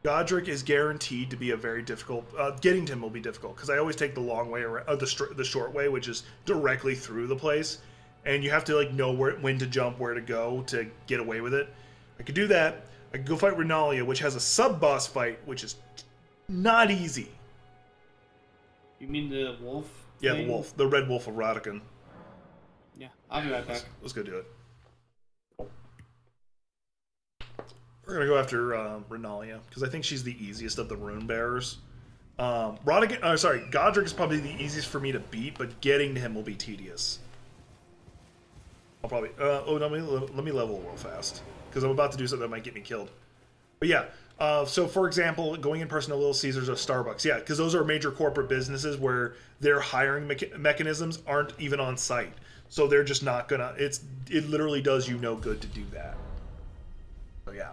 Godric is guaranteed to be a very difficult. Getting to him will be difficult because I always take the long way around, the short way, which is directly through the place. And you have to like know when to jump, where to go to get away with it. I could do that. I could go fight Renalia, which has a sub-boss fight, which is not easy. You mean the wolf? Yeah, thing? the wolf, the red wolf of Rodican. Yeah, I'll be right back. Let's go do it. We're gonna go after Renalia because I think she's the easiest of the rune bearers. Godric is probably the easiest for me to beat, but getting to him will be tedious. I'll probably. Let me level real fast because I'm about to do something that might get me killed. But yeah. So for example, going in person to Little Caesars or Starbucks, yeah, because those are major corporate businesses where their hiring mechanisms aren't even on site, so they're just not gonna. It literally does you no good to do that. So yeah.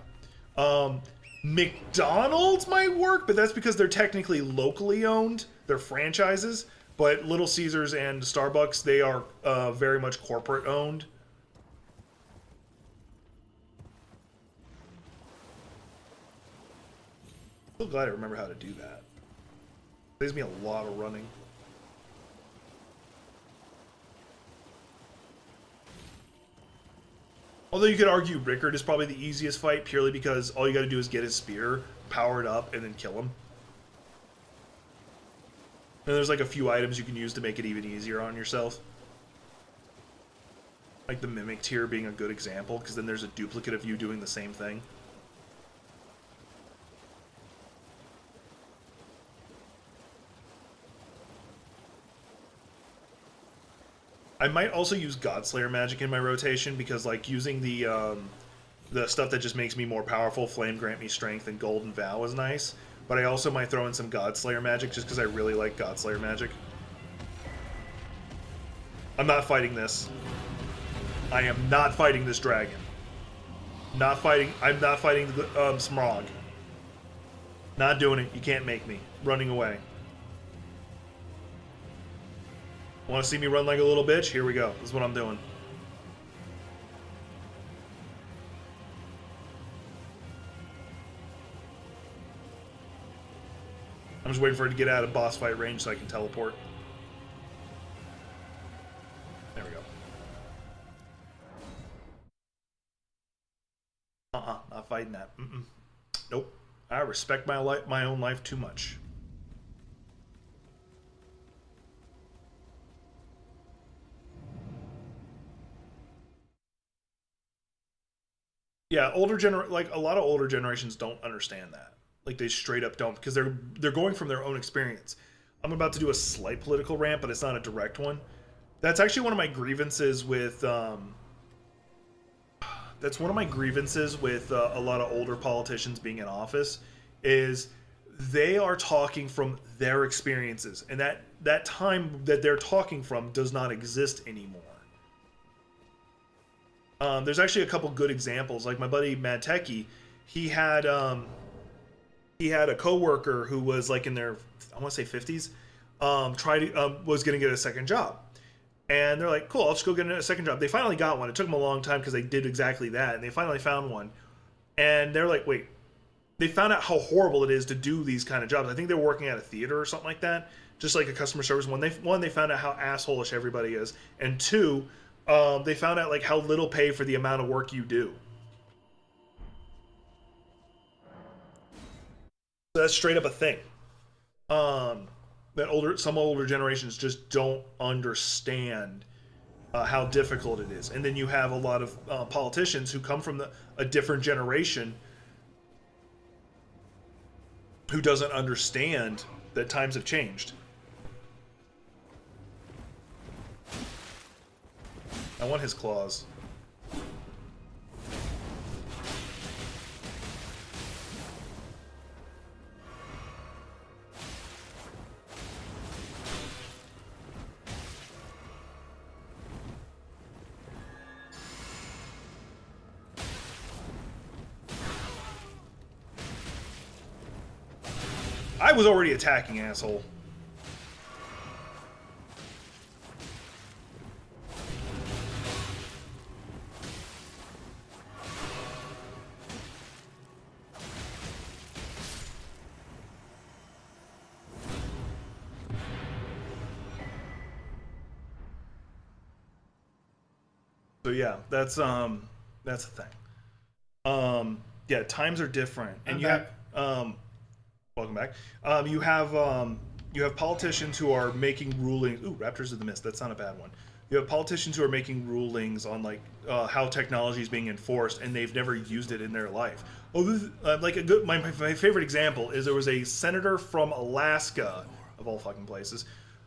McDonald's might work, but that's because they're technically locally owned. They're franchises, but Little Caesars and Starbucks, they are very much corporate owned. I'm so glad I remember how to do that. Saves me a lot of running. Although you could argue Rickard is probably the easiest fight purely because all you gotta do is get his spear, power it up, and then kill him. And there's like a few items you can use to make it even easier on yourself. Like the Mimic Tier being a good example, because then there's a duplicate of you doing the same thing. I might also use Godslayer magic in my rotation because like using the the stuff that just makes me more powerful, Flame Grant Me Strength and Golden Vow is nice. But I also might throw in some Godslayer magic just because I really like Godslayer magic. I'm not fighting this. I am not fighting this dragon. Not fighting. I'm not fighting the Smrog. Not doing it. You can't make me. Running away. Want to see me run like a little bitch? Here we go. This is what I'm doing. I'm just waiting for it to get out of boss fight range so I can teleport. There we go. Not fighting that. Nope. I respect my own life too much. Yeah, like a lot of older generations don't understand that. Like they straight up don't, because they're going from their own experience. I'm about to do a slight political rant, but it's not a direct one. That's actually one of my grievances with that's one of my grievances with a lot of older politicians being in office, is they are talking from their experiences, and that time that they're talking from does not exist anymore. There's actually a couple good examples. Like my buddy Matt Techie, he had a coworker who was like in their, I want to say 50s, was going to get a second job. And they're like, cool, I'll just go get a second job. They finally got one. It took them a long time because they did exactly that. And they finally found one. And they're like, wait, they found out how horrible it is to do these kind of jobs. I think they were working at a theater or something like that. Just like a customer service. One, they found out how asshole-ish everybody is. And two, they found out like how little pay for the amount of work you do. So that's straight up a thing. That some older generations just don't understand how difficult it is. And then you have a lot of politicians who come from a different generation who doesn't understand that times have changed. I want his claws. I was already attacking, asshole. So yeah, that's the thing. Yeah, times are different, and you have welcome back. You have politicians who are making rulings. Ooh, Raptors of the Mist. That's not a bad one. You have politicians who are making rulings on like how technology is being enforced, and they've never used it in their life. Oh, this, like a good. My favorite example is there was a senator from Alaska, of all fucking places,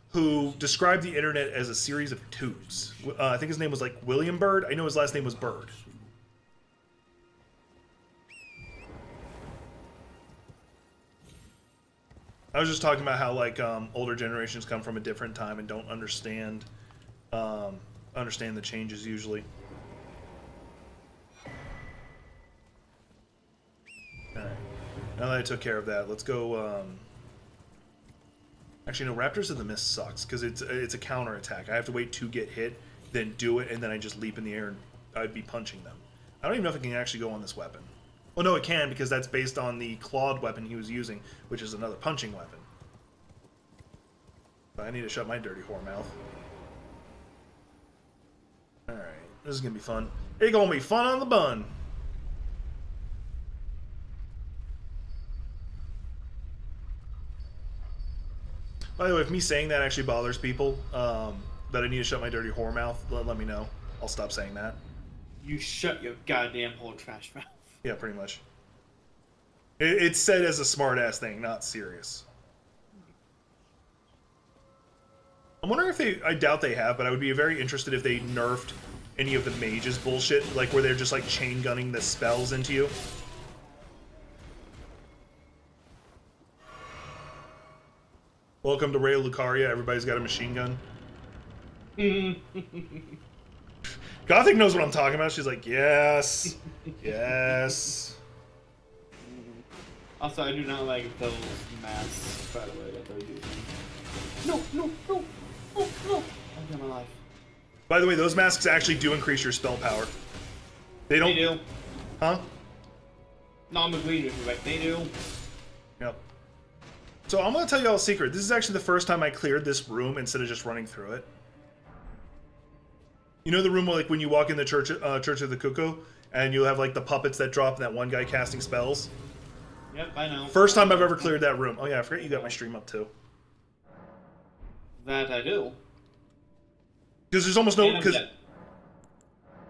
who described the internet as a series of tubes. I think his name was like William Bird. I know his last name was Bird. I was just talking about how like older generations come from a different time and don't understand the changes usually. All right. Now that I took care of that, let's go. Actually, no. Raptors of the Mist sucks because it's a counter attack. I have to wait to get hit, then do it, and then I just leap in the air and I'd be punching them. I don't even know if it can actually go on this weapon. Oh no, it can, because that's based on the clawed weapon he was using, which is another punching weapon. But I need to shut my dirty whore mouth. Alright, this is gonna be fun. It's gonna be fun on the bun! By the way, if me saying that actually bothers people, that I need to shut my dirty whore mouth, let me know. I'll stop saying that. You shut your goddamn whole trash mouth. Yeah, pretty much. It's said as a smart-ass thing, not serious. I'm wondering if I doubt they have, but I would be very interested if they nerfed any of the mages bullshit, like where they're just like chain gunning the spells into you. Welcome to Ray Lucaria. Everybody's got a machine gun. Gothic knows what I'm talking about. She's like, yes, yes. Also, I do not like those masks, by the way, that they're using. No, no, no, no, no! I've got my life. By the way, those masks actually do increase your spell power. They don't. They do. Huh? No, I'm agreeing with you, like, they do. Yep. So I'm gonna tell you all a secret. This is actually the first time I cleared this room instead of just running through it. You know the room where, like, when you walk in the Church of the Cuckoo, and you'll have like the puppets that drop and that one guy casting spells? Yep, I know. First time I've ever cleared that room. Oh yeah, I forgot you got my stream up too. That I do. Because there's almost no... And Because yeah,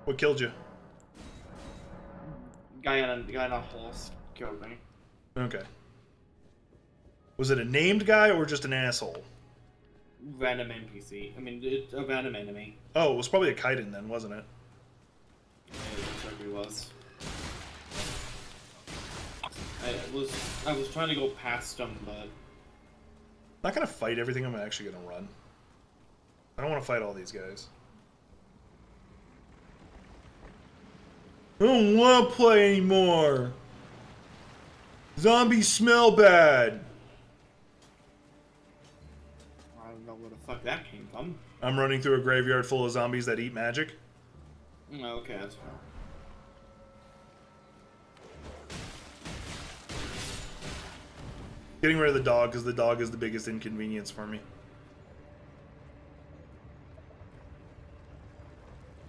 what killed you? guy on a horse killed me. Okay. Was it a named guy or just an asshole? Random NPC. I mean, it's a random enemy. Oh, it was probably a Kaiden then, wasn't it? It certainly was. I was trying to go past him, but I'm not gonna fight everything. I'm actually gonna run. I don't want to fight all these guys. I don't want to play anymore. Zombies smell bad. I don't know where the fuck that came from. I'm running through a graveyard full of zombies that eat magic. Okay, that's fine. Getting rid of the dog because the dog is the biggest inconvenience for me.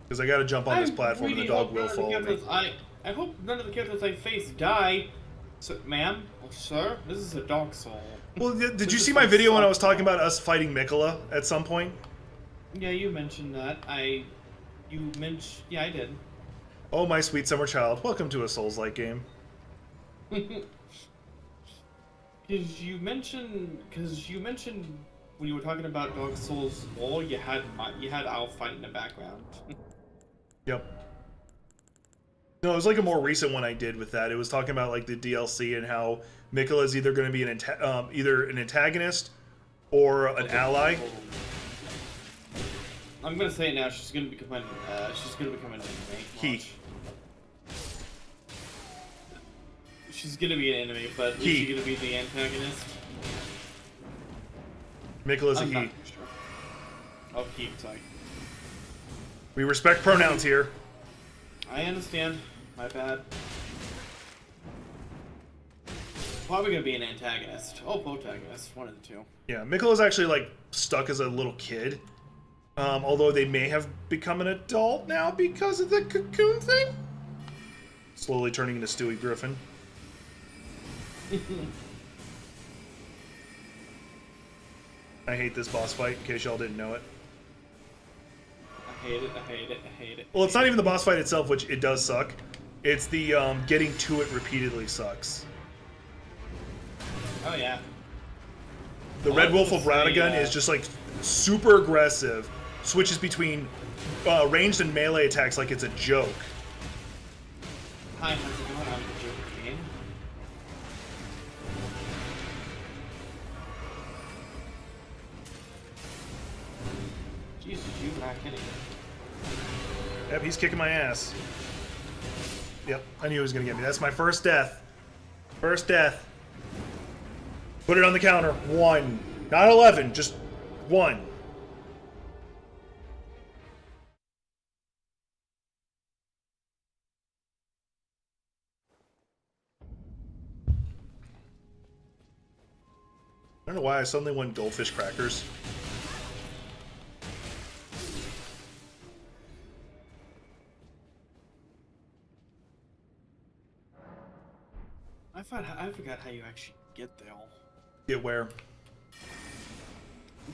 Because I gotta jump on this platform and the dog will follow me. I hope none of the characters I face die. So, ma'am, or sir, this is a Dark Soul. Well, did you see my video when I was talking about us fighting Mikola at some point? Yeah, you mentioned that. Yeah, I did. Oh, my sweet summer child. Welcome to a Souls-like game. Because you mentioned when you were talking about Dark Souls lore, you had Al fight in the background. Yep. No, it was like a more recent one I did with that. It was talking about like the DLC and how Mikola is either going to be either an antagonist or an ally. I'm gonna say it now. She's gonna become an enemy. Watch. She's gonna be an enemy, but is she gonna be the antagonist? Mikola's a I'm he. not sure. Oh, he, sorry. We respect pronouns here. I understand. My bad. Probably gonna be an antagonist. Oh, protagonist. One of the two. Yeah, Mikola's actually like stuck as a little kid. Although they may have become an adult now because of the cocoon thing. Slowly turning into Stewie Griffin. I hate this boss fight, in case y'all didn't know it. I hate it, I hate it, I hate it. Well, it's not even the boss fight itself, which it does suck. It's the getting to it repeatedly sucks. Oh, yeah. The Red Wolf of Radagon is just like super aggressive, switches between ranged and melee attacks like it's a joke. Hi, how's it going? I'm the Joker King. Jesus, you not kidding. Yep, he's kicking my ass. Yep, I knew he was gonna get me. That's my first death. First death. Put it on the counter. 1. Not 11, just 1. I don't know why I suddenly want goldfish crackers. I forgot how you actually get there. Get where?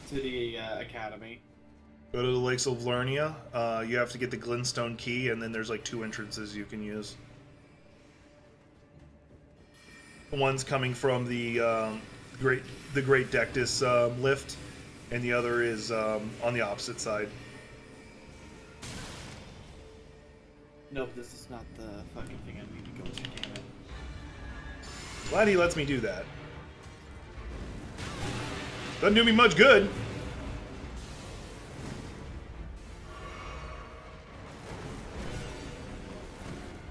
To the academy. Go to the Lakes of Lernia. You have to get the Glintstone key, and then there's like 2 entrances you can use. One's coming from the Great Daedules lift, and the other is on the opposite side. Nope, this is not the fucking thing I need to go to, damn it. Glad he lets me do that. Doesn't do me much good.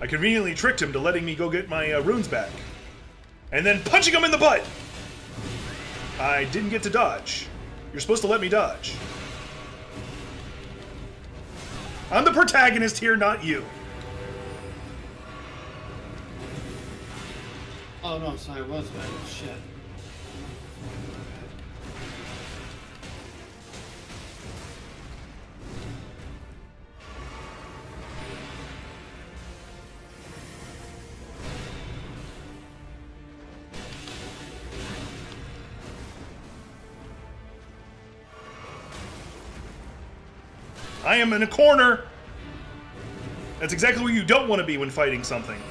I conveniently tricked him to letting me go get my runes back. And then punching him in the butt! I didn't get to dodge. You're supposed to let me dodge. I'm the protagonist here, not you. Oh no, sorry, I was bad. Shit. I am in a corner. That's exactly where you don't want to be when fighting something.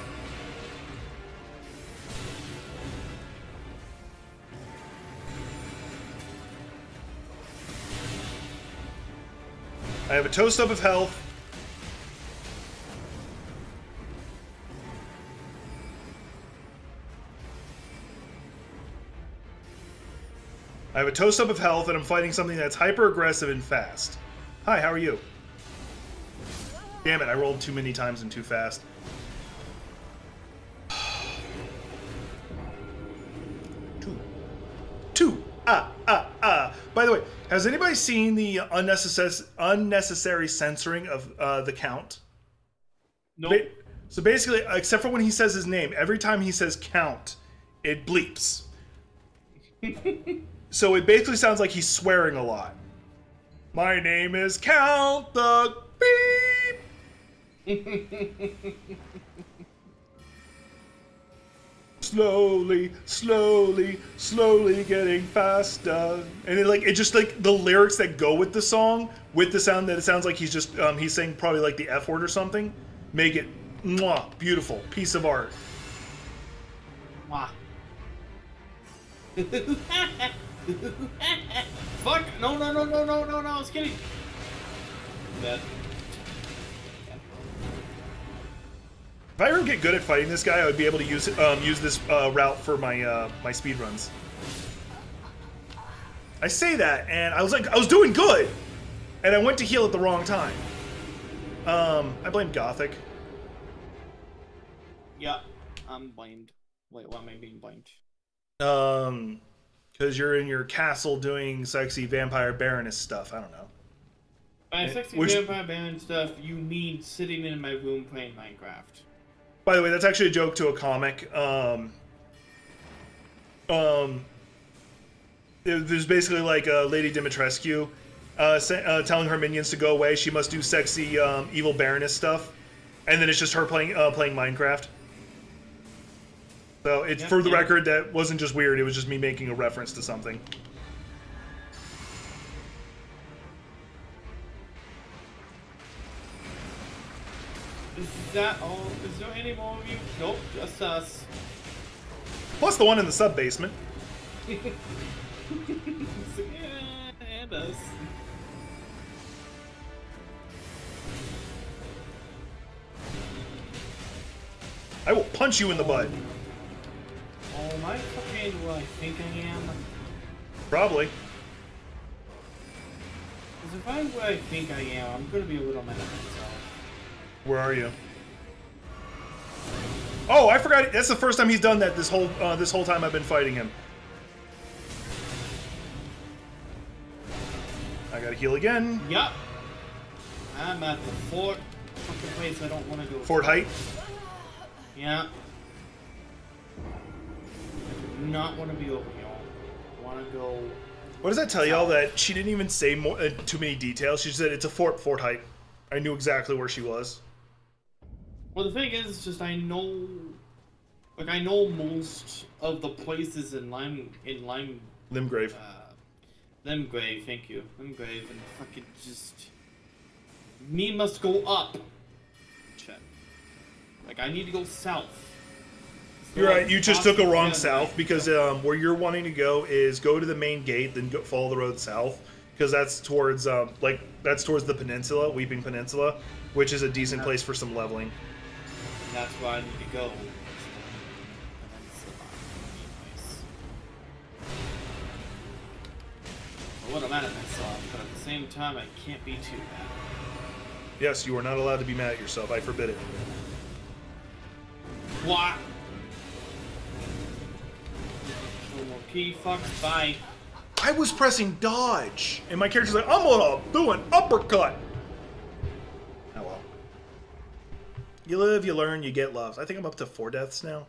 I have a toast up of health. I have a toast up of health, and I'm fighting something that's hyper aggressive and fast. Hi, how are you? Damn it, I rolled too many times and too fast. Two. By the way, has anybody seen the unnecessary censoring of the count? Nope. So basically, except for when he says his name, every time he says count, it bleeps. So it basically sounds like he's swearing a lot. My name is Count the Beep. Slowly, slowly, slowly getting faster. And it just like the lyrics that go with the song, with the sound that it sounds like he's just he's saying probably like the F word or something, make it mwah, beautiful piece of art. Mwah. Fuck! No, I was kidding. Bad. If I ever get good at fighting this guy, I would be able to use this route for my my speed runs. I say that, and I was doing good, and I went to heal at the wrong time. I blame Gothic. Yeah, I'm blamed. Wait, why am I being blamed? Because you're in your castle doing sexy vampire baroness stuff. I don't know. By sexy vampire baron stuff, you mean sitting in my room playing Minecraft. By the way, that's actually a joke to a comic. There's basically like Lady Dimitrescu telling her minions to go away. She must do sexy evil baroness stuff, and then it's just her playing Minecraft. So it's for the record, that wasn't just weird. It was just me making a reference to something. Is that all? Is there any more of you? Nope, just us. Plus the one in the sub-basement. And us. I will punch you in the butt. Oh, am I fucking where I think I am? Probably. Because if I'm where I think I am, I'm gonna be a little mad at myself. Where are you? Oh, I forgot. That's the first time he's done that this whole time I've been fighting him. I gotta heal again. Yup. I'm at the fort. Fucking place I don't want to go. Fort Height. Yeah. I do not want to be over here. I want to go. What does that tell y'all? That she didn't even say too many details. She said it's a Fort Height. I knew exactly where she was. Well, the thing is, just I know most of the places in Limgrave. Limgrave, thank you. Limgrave, and fucking just me must go up. Check. Like I need to go south. So You're right. You just took a wrong south because where you're wanting to go is go to the main gate, then follow the road south. because that's towards that's towards the peninsula, Weeping Peninsula, which is a decent place for some leveling. And that's where I need to go. I would have mad at myself, but at the same time, I can't be too mad. Yes, you are not allowed to be mad at yourself. I forbid it. What? No more key fucks, bye. I was pressing dodge, and my character's like, I'm gonna do an uppercut. Oh well. You live, you learn, you get loved. I think I'm up to 4 deaths now.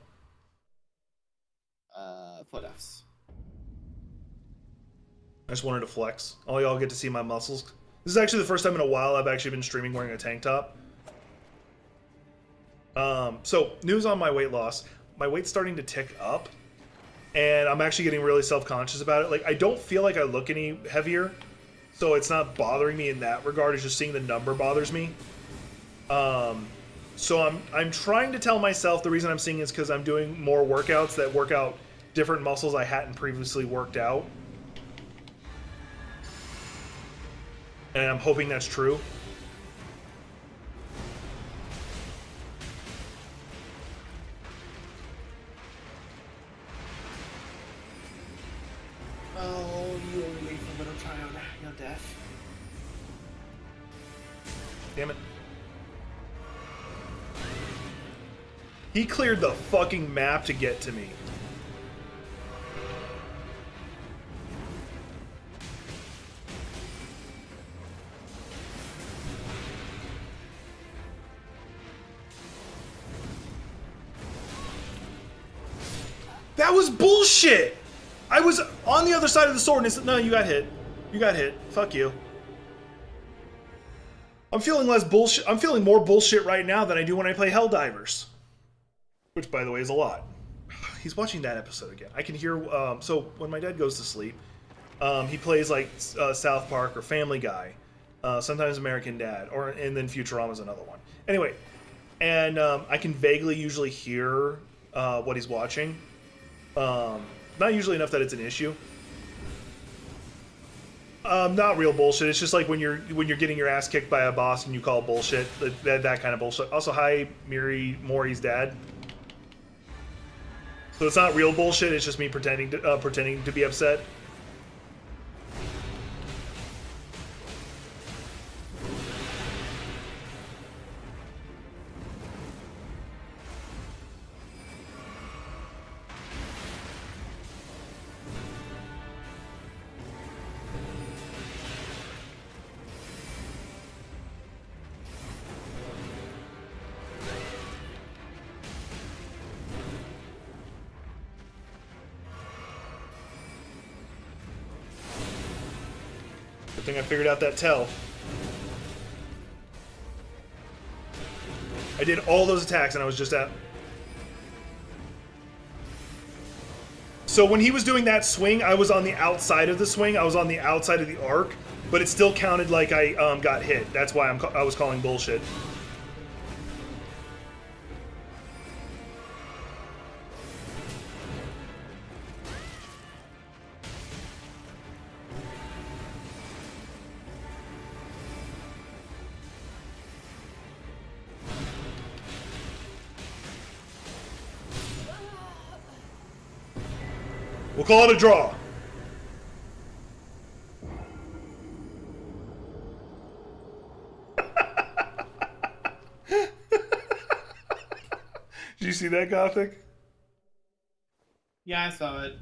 4 deaths. I just wanted to flex. All y'all get to see my muscles. This is actually the first time in a while I've actually been streaming wearing a tank top. So, news on my weight loss. My weight's starting to tick up, and I'm actually getting really self-conscious about it. Like, I don't feel like I look any heavier, so it's not bothering me in that regard. It's just seeing the number bothers me. So I'm trying to tell myself the reason I'm seeing is because I'm doing more workouts that work out different muscles I hadn't previously worked out. And I'm hoping that's true. Oh, you only wait for little child. You're deaf. Damn it. He cleared the fucking map to get to me. That was bullshit! I was on the other side of the sword and it said, no, you got hit. You got hit. Fuck you. I'm feeling less bullshit. I'm feeling more bullshit right now than I do when I play Helldivers. Which, by the way, is a lot. He's watching that episode again. I can hear, so when my dad goes to sleep, he plays like South Park or Family Guy, sometimes American Dad, and then Futurama's another one. Anyway, and I can vaguely usually hear what he's watching. Not usually enough that it's an issue. Not real bullshit. It's just like when you're getting your ass kicked by a boss and you call bullshit. That kind of bullshit. Also, hi, Mori's dad. So it's not real bullshit. It's just me pretending to be upset. Good thing I figured out that tell. I did all those attacks and I was just at... So when he was doing that swing, I was on the outside of the swing. I was on the outside of the arc, but it still counted like I got hit. That's why I was calling bullshit. We'll call it a draw. Did you see that, Gothic? Yeah, I saw it.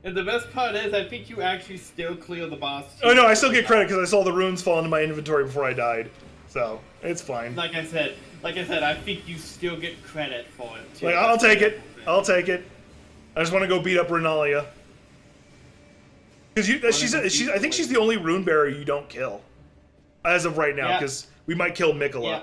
And the best part is, I think you actually still clear the boss. Oh no, I still get credit because I saw the runes fall into my inventory before I died, so it's fine. Like I said, I think you still get credit for it too. Like, I'll take it. I'll take it. I just want to go beat up Renalia. Because I think she's the only rune bearer you don't kill, as of right now. Because we might kill Mikola. Yeah.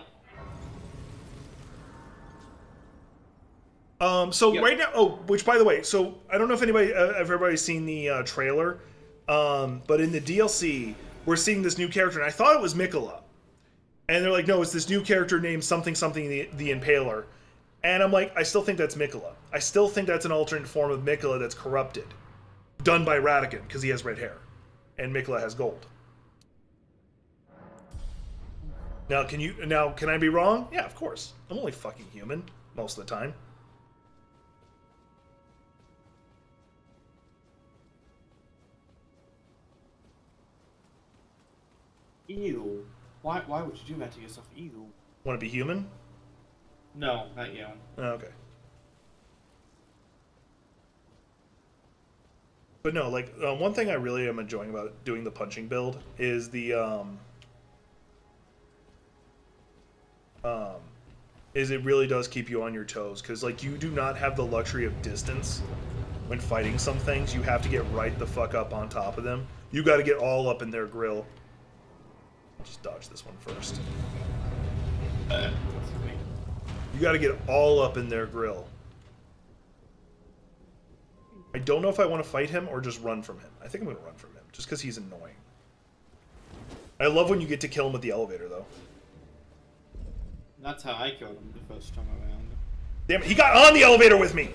Right now, which by the way, so I don't know if everybody's seen the trailer, but in the DLC, we're seeing this new character, and I thought it was Mikola. And they're like, no, it's this new character named something something the Impaler. And I'm like, I still think that's Mikola. I still think that's an alternate form of Mikola that's corrupted. Done by Radigan, because he has red hair. And Mikola has gold. Now, can I be wrong? Yeah, of course. I'm only fucking human most of the time. Ew. Why would you do that to yourself? Ew. Want to be human? No, not you. Oh, okay. But no, like, one thing I really am enjoying about doing the punching build is is it really does keep you on your toes, because, like, you do not have the luxury of distance when fighting some things. You have to get right the fuck up on top of them. You got to get all up in their grill. I'll just dodge this one first. You got to get all up in their grill. I don't know if I want to fight him or just run from him. I think I'm going to run from him, just because he's annoying. I love when you get to kill him with the elevator, though. That's how I killed him the first time around. Damn it, he got on the elevator with me!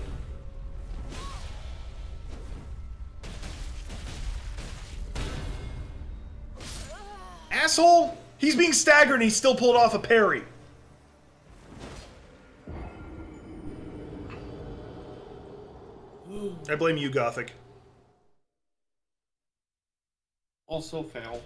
Asshole! He's being staggered and he still pulled off a parry. I blame you, Gothic. Also fail.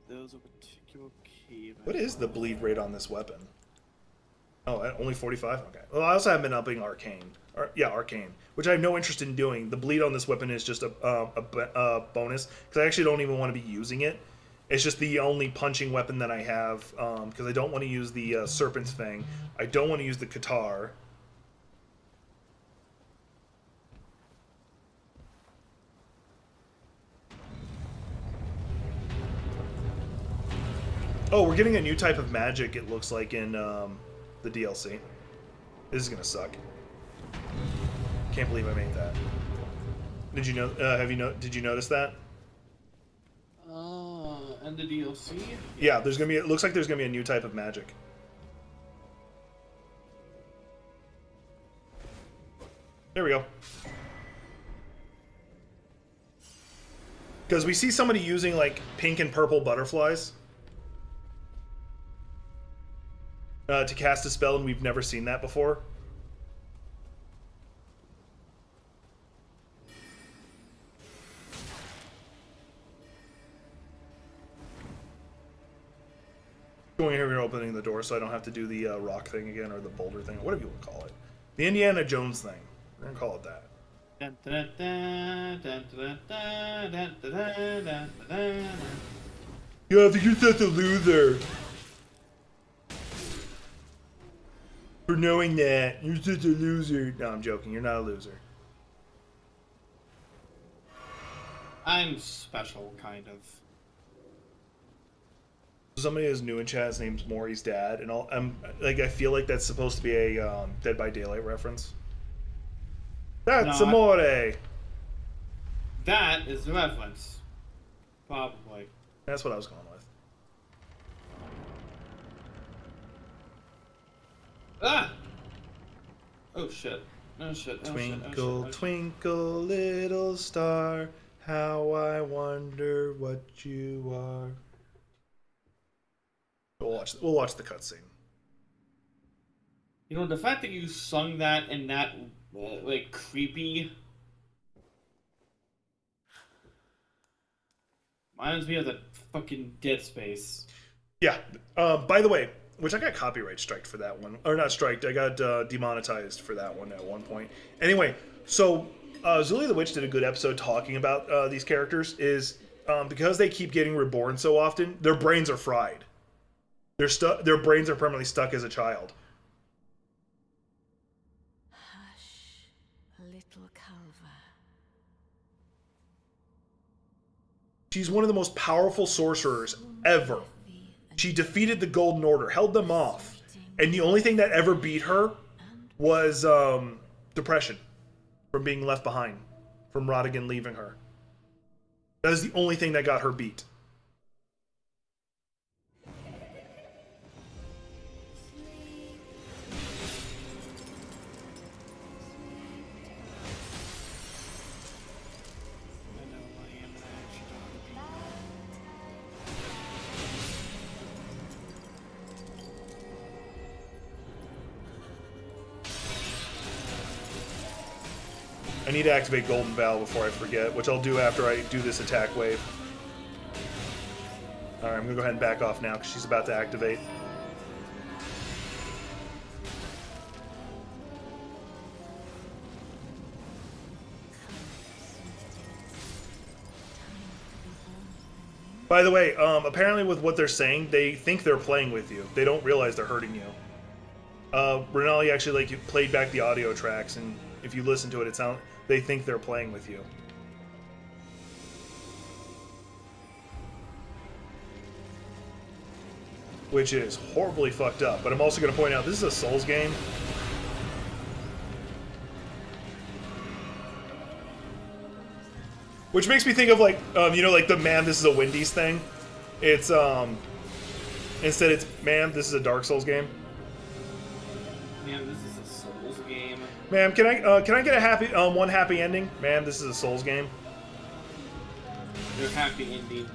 There's a particular cave. What is the bleed rate on this weapon? Oh, only 45? Okay. Well, I also have been upping Arcane. Arcane. Which I have no interest in doing. The bleed on this weapon is just a bonus, because I actually don't even want to be using it. It's just the only punching weapon that I have, because I don't want to use the Serpent's Fang. I don't want to use the Qatar. Oh, we're getting a new type of magic, it looks like, in the DLC. This is gonna suck. Can't believe I made that. Did you know? Did you notice that? And the DLC? Yeah, there's gonna be. It looks like there's gonna be a new type of magic. There we go. Because we see somebody using like pink and purple butterflies to cast a spell, and we've never seen that before. Going here, we're opening the door, so I don't have to do the rock thing again, or the boulder thing, or whatever you want to call it. The Indiana Jones thing. We're gonna call it that. Yeah, I think you're such a loser. For knowing that. You're such a loser. No, I'm joking. You're not a loser. I'm special, kind of. Somebody who's new in chat, his name's Maury's dad, and I feel like that's supposed to be a Dead by Daylight reference. That's Amore. That is the reference. Probably. That's what I was going with. Ah! Oh shit. Oh shit. Oh, Twinkle, shit. twinkle, little star, how I wonder what you are. We'll watch the cutscene. You know, the fact that you sung that in that, like, creepy... reminds me of the fucking Dead Space. Yeah. By the way, which I got copyright striked for that one. Or not striked, I got demonetized for that one at one point. Anyway, so Zulia the Witch did a good episode talking about these characters, is because they keep getting reborn so often, their brains are fried. Their brains are permanently stuck as a child. Hush, little Calva. She's one of the most powerful sorcerers ever. She defeated the Golden Order, held them off, and the only thing that ever beat her was depression from being left behind. from Rodigan leaving her. That is the only thing that got her beat. I need to activate Golden Vow before I forget, which I'll do after I do this attack wave. Alright, I'm gonna go ahead and back off now because she's about to activate. By the way, apparently with what they're saying, they think they're playing with you. They don't realize they're hurting you. Renali actually played back the audio tracks, and if you listen to it, they think they're playing with you. Which is horribly fucked up. But I'm also going to point out, this is a Souls game. Which makes me think of the man, this is a Wendy's thing. It's, instead it's, man, this is a Dark Souls game. Man, this is a Souls game. Ma'am, can I get a happy, one happy ending? Ma'am, this is a Souls game. Your happy ending,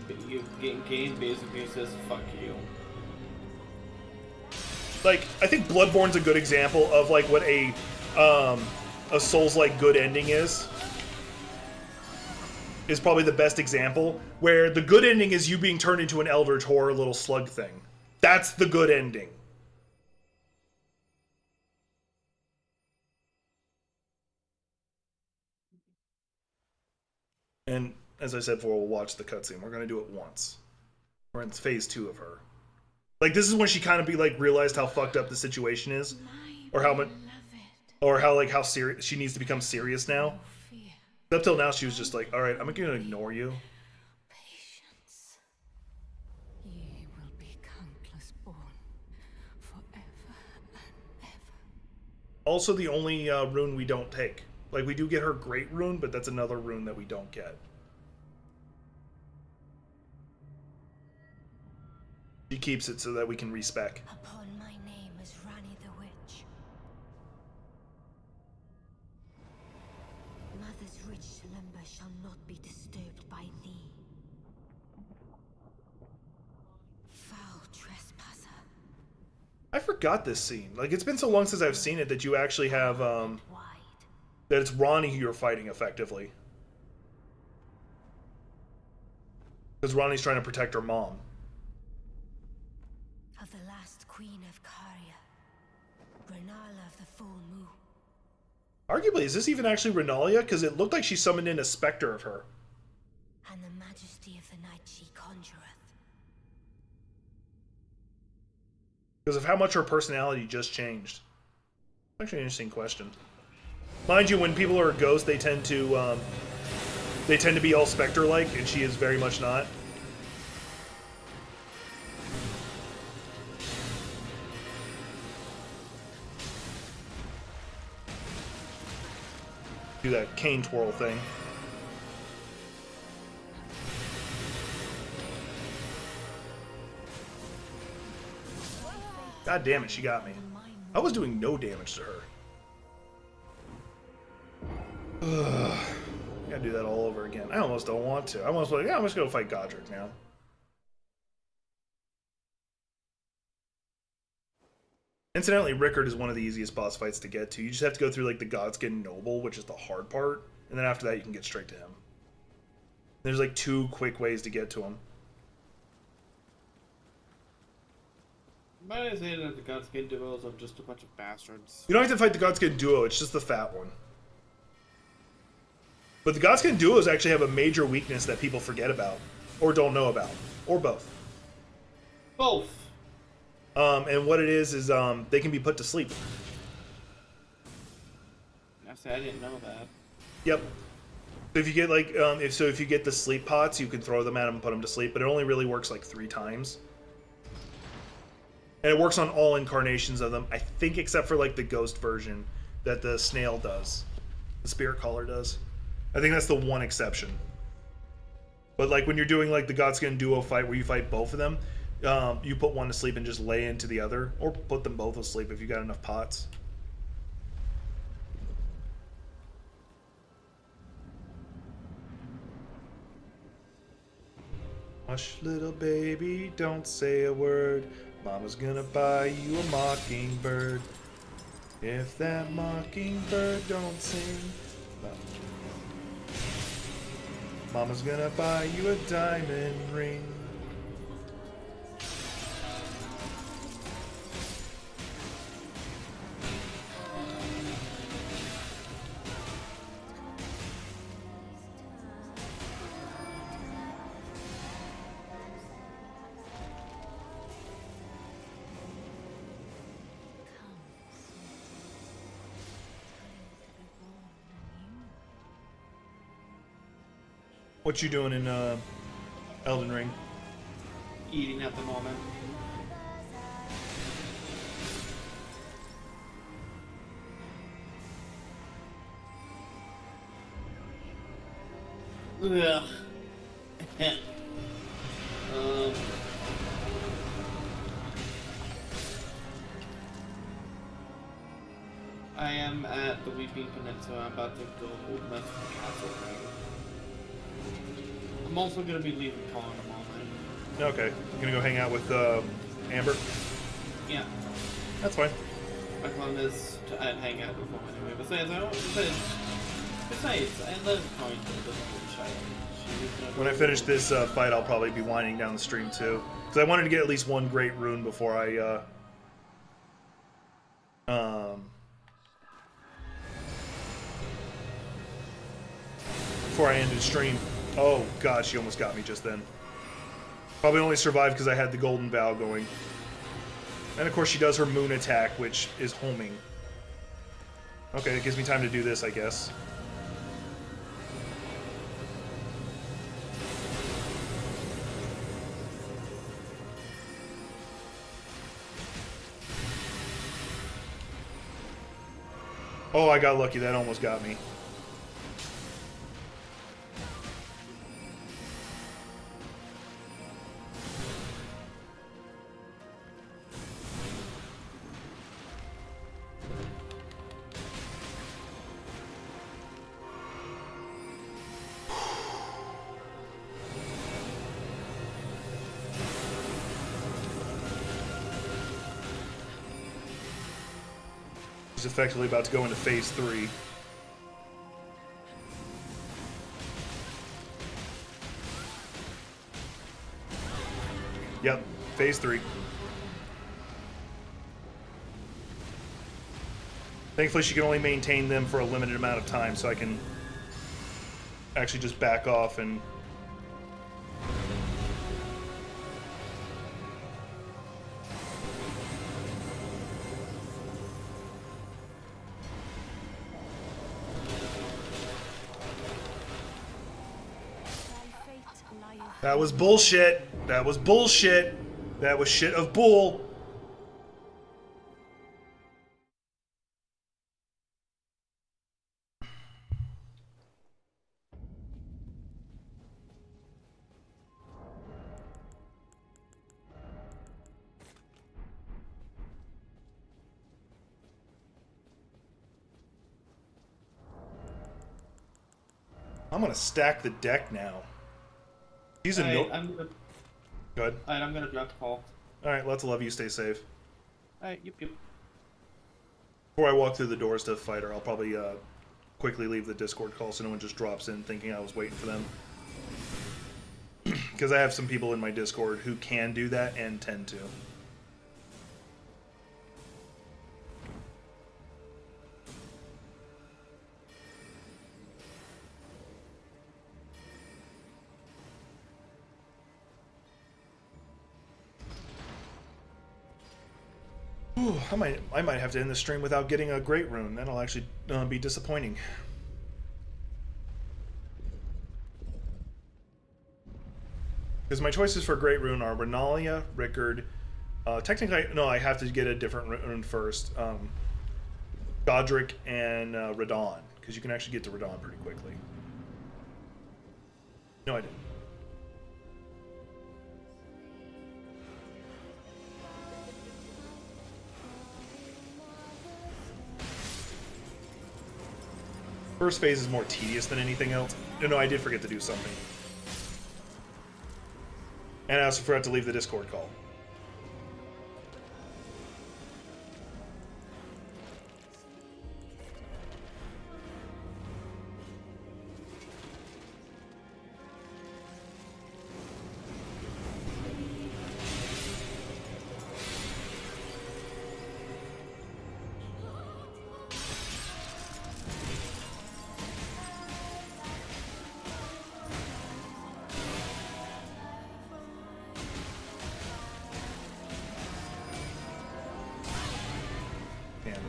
game basically says fuck you. Like, I think Bloodborne's a good example of what a Souls-like good ending is. Is probably the best example, where the good ending is you being turned into an Eldritch Horror little slug thing. That's the good ending. And as I said before, we'll watch the cutscene. We're going to do it once. We're in phase 2 of her. Like, this is when she kind of realized how fucked up the situation is. Or how much... Or how serious... She needs to become serious now. Up till now, she was just like, alright, I'm going to ignore you. Patience. Ye will be countless born forever and ever. Also, the only rune we don't take. Like, we do get her Great Rune, but that's another rune that we don't get. She keeps it so that we can respec. Upon my name is Rani the Witch. Mother's rich limber shall not be disturbed by thee. Foul trespasser. I forgot this scene. Like, it's been so long since I've seen it that you actually have, that it's Ronnie who you're fighting, effectively. Because Ronnie's trying to protect her mom. Of the last queen of Caria, Renala of the full moon. Arguably, is this even actually Renalia? Because it looked like she summoned in a specter of her. And the majesty of the night she conjureth. Because of how much her personality just changed. Actually, an interesting question. Mind you, when people are a ghost, they tend to be all specter-like, and she is very much not. Do that cane twirl thing. God damn it, she got me. I was doing no damage to her. Ugh. Gotta do that all over again. I almost don't want to. I almost like, yeah, I'm just gonna fight Godric now. Incidentally, Rickard is one of the easiest boss fights to get to. You just have to go through the Godskin Noble, which is the hard part, and then after that you can get straight to him. There's 2 quick ways to get to him. Might I say that the Godskin duos are just a bunch of bastards? You don't have to fight the Godskin Duo, it's just the fat one. But the Godskin Duos actually have a major weakness that people forget about, or don't know about, or both. Both. And what it is they can be put to sleep. I didn't know that. Yep. So if you get if you get the sleep pots, you can throw them at them and put them to sleep, but it only really works 3 times. And it works on all incarnations of them, I think, except for the ghost version that the snail does, the spirit caller does. I think that's the one exception. But like when you're doing like the Godskin duo fight where you fight both of them, you put one to sleep and just lay into the other, or put them both to sleep if you got enough pots. Hush, little baby, don't say a word. Mama's gonna buy you a mockingbird. If that mockingbird don't sing, Mama's gonna buy you a diamond ring. What you doing in Elden Ring? Eating at the moment. Ugh. I am at the Weeping Peninsula. I'm about to go mess with the castle thing. I'm also gonna be leaving Paul in a moment. Okay, you gonna go hang out with Amber? Yeah. That's fine. My plan is to hang out with him anyway. Besides, I love going to the child. When I finish this fight, I'll probably be winding down the stream too, because I wanted to get at least one great rune before I ended stream. Oh god, she almost got me just then. Probably only survived because I had the golden vow going. And of course she does her moon attack, which is homing. Okay, it gives me time to do this, I guess. Oh, I got lucky. That almost got me. He's effectively about to go into phase 3. Yep, phase 3. Thankfully, she can only maintain them for a limited amount of time, so I can actually just back off and... That was bullshit. That was bullshit. That was shit of bull. I'm gonna stack the deck now. He's a no. Go ahead. Alright, I'm gonna drop the call. Alright, lots of love. You stay safe. Alright, yep. Before I walk through the doors to fight her, I'll probably quickly leave the Discord call so no one just drops in thinking I was waiting for them. Because I have some people in my Discord who can do that and tend to. Ooh, I might have to end the stream without getting a great rune. That'll actually be disappointing. Because my choices for great rune are Renalia, Rickard. Technically, no, I have to get a different rune first. Godric and Radon, because you can actually get to Radon pretty quickly. No, I didn't. First phase is more tedious than anything else. No, I did forget to do something. And I also forgot to leave the Discord call.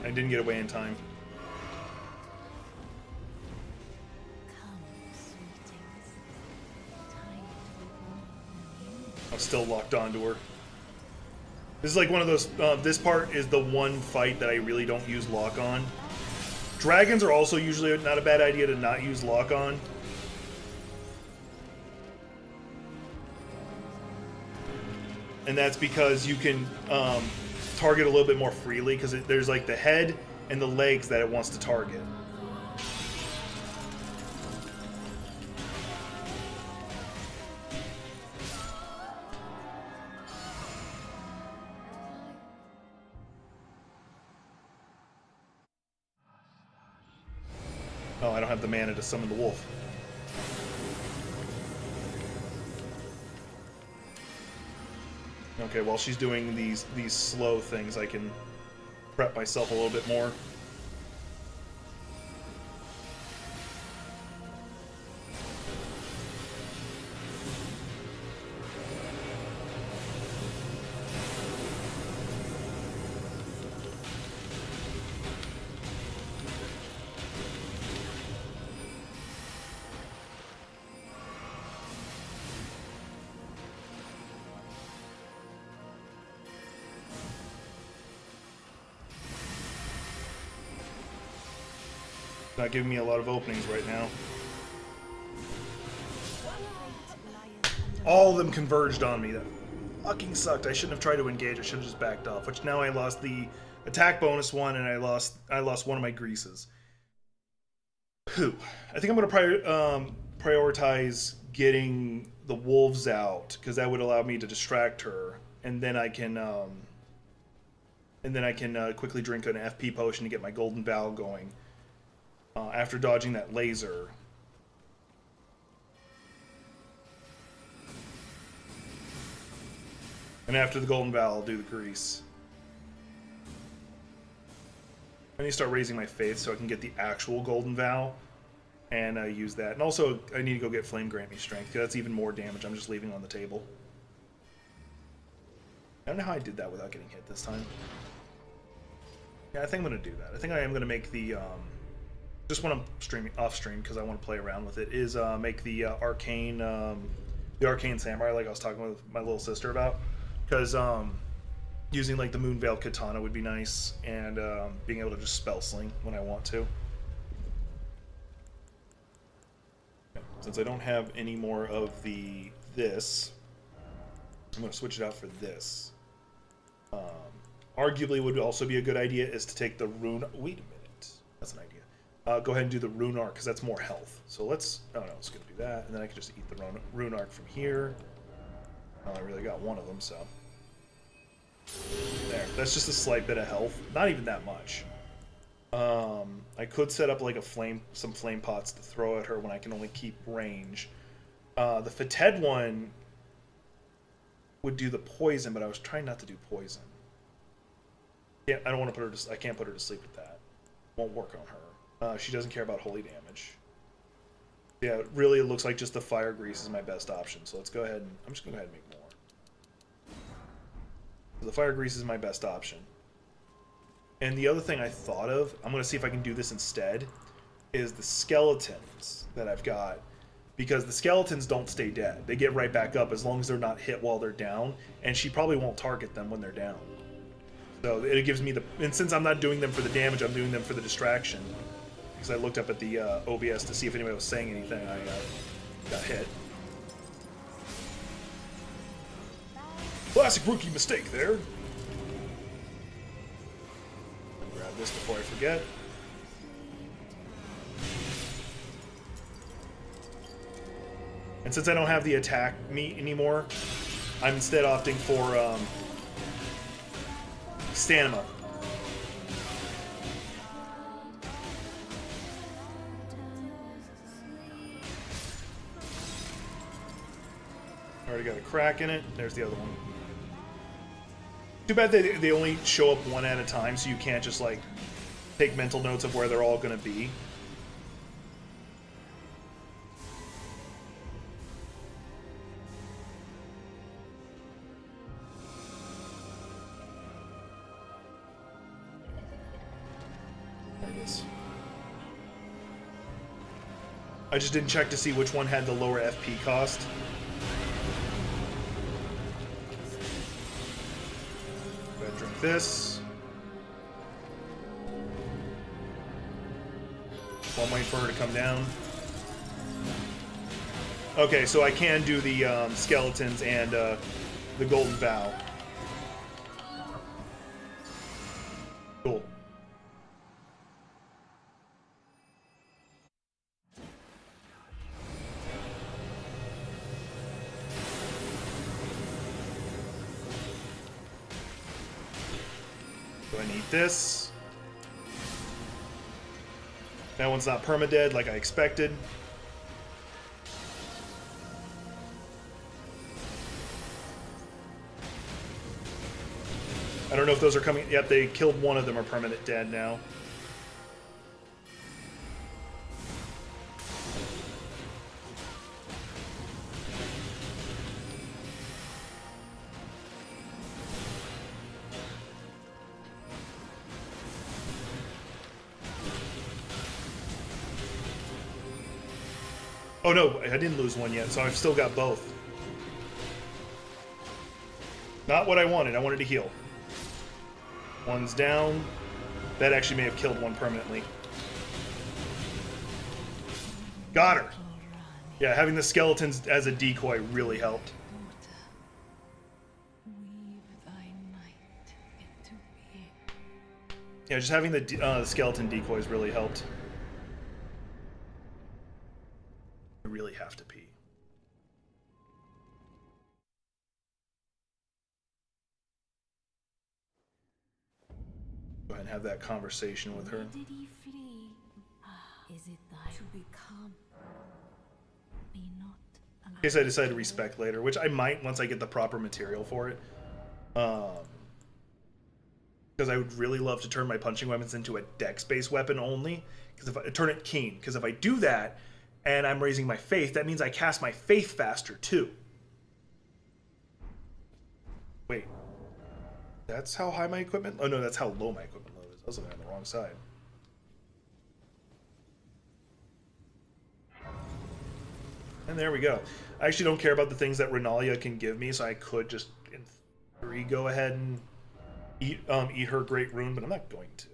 I didn't get away in time. Come, sweetings. Time to be born anew. I'm still locked onto her. This is like one of those. This part is the one fight that I really don't use lock on. Dragons are also usually not a bad idea to not use lock on. And that's because you can target a little bit more freely, because there's like the head and the legs that it wants to target. Oh, I don't have the mana to summon the wolf. Okay, while she's doing these slow things, I can prep myself a little bit more. Not giving me a lot of openings right now. All of them converged on me. That fucking sucked. I shouldn't have tried to engage. I should have just backed off. Which now I lost the attack bonus one, and I lost one of my greases. Whew. I think I'm gonna prioritize getting the wolves out, because that would allow me to distract her, and then I can quickly drink an FP potion to get my golden vow going. After dodging that laser. And after the golden vow, I'll do the grease. I need to start raising my faith so I can get the actual golden vow and use that. And also, I need to go get flame grant me strength, because that's even more damage I'm just leaving on the table. I don't know how I did that without getting hit this time. Yeah, I think I'm going to do that. I think I am going to make the... just when I'm streaming off stream, because I want to play around with it, is make the arcane samurai, like I was talking with my little sister about, because using like the Moonveil katana would be nice, and being able to just spell sling when I want to. Since I don't have any more of this, I'm going to switch it out for this. Arguably, would also be a good idea is to take the rune. Wait a minute, that's an idea. Go ahead and do the rune arc, because that's more health. So let's... Oh no, let's go do that, and then I can just eat the rune arc from here. Oh, I really got one of them, so... There. That's just a slight bit of health. Not even that much. I could set up like some flame pots to throw at her when I can only keep range. The Fated one would do the poison, but I was trying not to do poison. Yeah, I don't want to put her to... I can't put her to sleep with that. Won't work on her. She doesn't care about holy damage. Yeah, really it looks like just the fire grease is my best option. So let's go ahead and... I'm just going to go ahead and make more. So the fire grease is my best option. And the other thing I thought of, I'm going to see if I can do this instead, is the skeletons that I've got. Because the skeletons don't stay dead. They get right back up as long as they're not hit while they're down. And she probably won't target them when they're down. So it gives me the... And since I'm not doing them for the damage, I'm doing them for the distraction. Because I looked up at the OBS to see if anybody was saying anything. I got hit. Classic rookie mistake there. Grab this before I forget. And since I don't have the attack meat anymore, I'm instead opting for stamina. Already got a crack in it. There's the other one. Too bad they only show up one at a time, so you can't just like take mental notes of where they're all going to be. There it is. I just didn't check to see which one had the lower FP cost. Go ahead and drink this. While I'm waiting for her to come down. Okay, so I can do the skeletons and the golden vow. Cool. Go ahead and eat this. That one's not permadead like I expected. I don't know if those are coming. Yep, they killed one of them, are permanent dead now. Oh no, I didn't lose one yet, so I've still got both. Not what I wanted. I wanted to heal. One's down. That actually may have killed one permanently. Got her. Yeah, having the skeletons as a decoy really helped. Yeah, just having the skeleton decoys really helped. I really have to pee. Go ahead and have that conversation with her. Where did he flee? Is it thy to become? Be not In case I decide to respec later, which I might once I get the proper material for it. Because I would really love to turn my punching weapons into a dex-based weapon only. Because if I turn it keen, because if I do that and I'm raising my faith, that means I cast my faith faster too. Wait, that's how high my equipment? Oh no, that's how low my equipment load is. I was looking on the wrong side. And there we go. I actually don't care about the things that Renalia can give me, so I could just, in theory, go ahead and eat her Great Rune, but I'm not going to.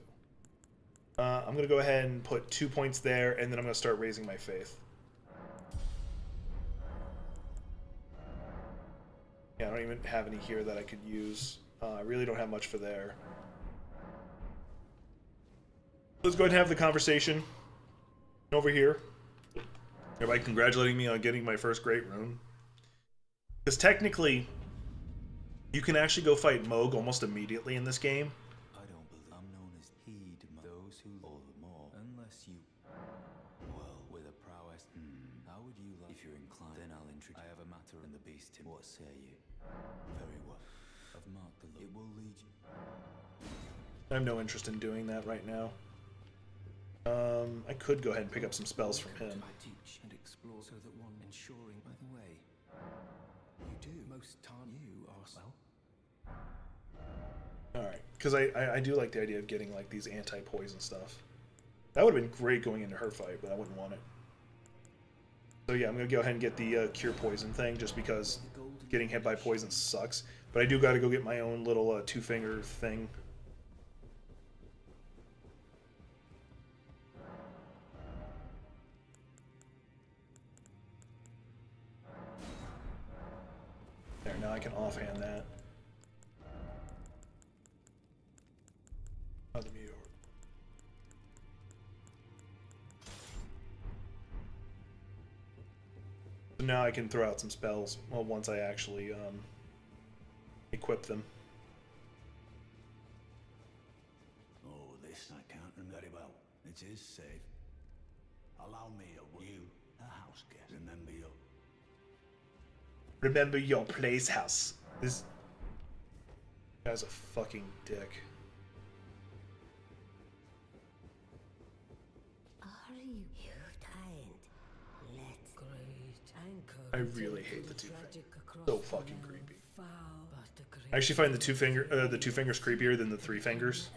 I'm going to go ahead and put 2 points there, and then I'm going to start raising my faith. Yeah, I don't even have any here that I could use. I really don't have much for there. Let's go ahead and have the conversation over here. Everybody congratulating me on getting my first Great Rune. Because technically, you can actually go fight Moog almost immediately in this game. I don't believe I'm known as heed those who all the more. Unless you, well, with a prowess. How would you like? If you're inclined, then I'll introduce. I have a matter in the beast. What say you? Very well. I've marked the. It will lead you. I have no interest in doing that right now. I could go ahead and pick up some spells from him. I teach and explore so that one ensuring. By the way, you do most time you are well. Alright, because I do like the idea of getting like these anti-poison stuff. That would have been great going into her fight, but I wouldn't want it. So yeah, I'm going to go ahead and get the cure poison thing, just because getting hit by poison sucks. But I do got to go get my own little two-finger thing. There, now I can offhand that. now I can throw out some spells. Well, once I actually equip them. Oh, this I can't remember about. It is safe. Allow me a house guest. Remember your place house. This guy's a fucking dick. Are you kind? Let's I really hate the two fingers. So fucking creepy. I actually find the two fingers creepier than the three fingers.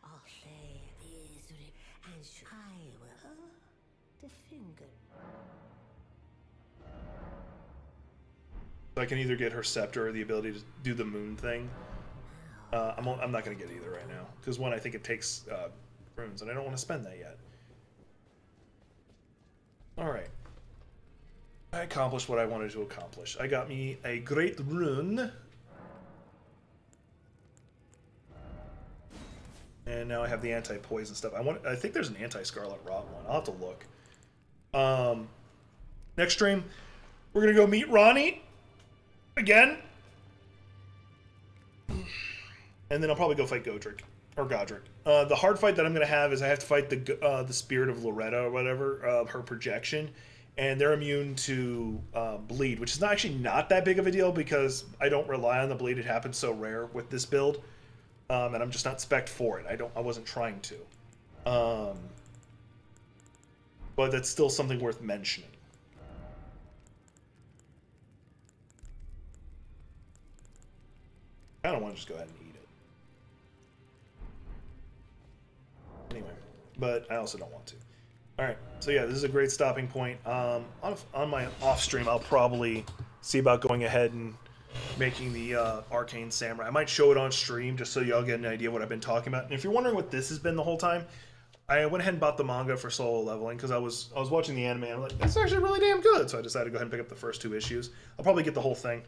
I'll say this and I will the finger. So I can either get her scepter or the ability to do the moon thing. I'm not going to get either right now. Because one, I think it takes runes, and I don't want to spend that yet. Alright. I accomplished what I wanted to accomplish. I got me a great rune. And now I have the anti-poison stuff. I think there's an anti-scarlet rot one. I'll have to look. Next stream, we're going to go meet Ronnie. Again. And then I'll probably go fight Godric. Or Godric. The hard fight that I'm going to have is I have to fight the spirit of Loretta or whatever, her projection. And they're immune to bleed, which is actually not that big of a deal because I don't rely on the bleed. It happens so rare with this build. And I'm just not spec'd for it. I wasn't trying to. But that's still something worth mentioning. I kind of want to just go ahead and eat it. Anyway, but I also don't want to. Alright, so yeah, this is a great stopping point. On my off stream, I'll probably see about going ahead and making the Arcane Samurai. I might show it on stream just so y'all get an idea of what I've been talking about. And if you're wondering what this has been the whole time, I went ahead and bought the manga for solo leveling because I was watching the anime and I'm like, that's actually really damn good. So I decided to go ahead and pick up the first 2 issues. I'll probably get the whole thing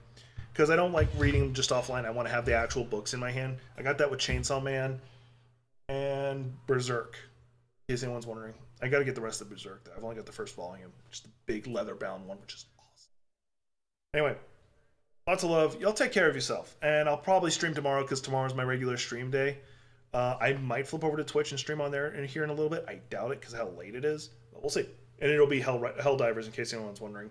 because I don't like reading just offline. I want to have the actual books in my hand. I got that with Chainsaw Man and Berserk, in case anyone's wondering. I got to get the rest of Berserk though. I've only got the first volume, just the big leather bound one, which is awesome. Anyway, lots of love. Y'all take care of yourself. And I'll probably stream tomorrow because tomorrow's my regular stream day. I might flip over to Twitch and stream on there and here in a little bit. I doubt it because of how late it is. But we'll see. And it'll be Helldivers in case anyone's wondering.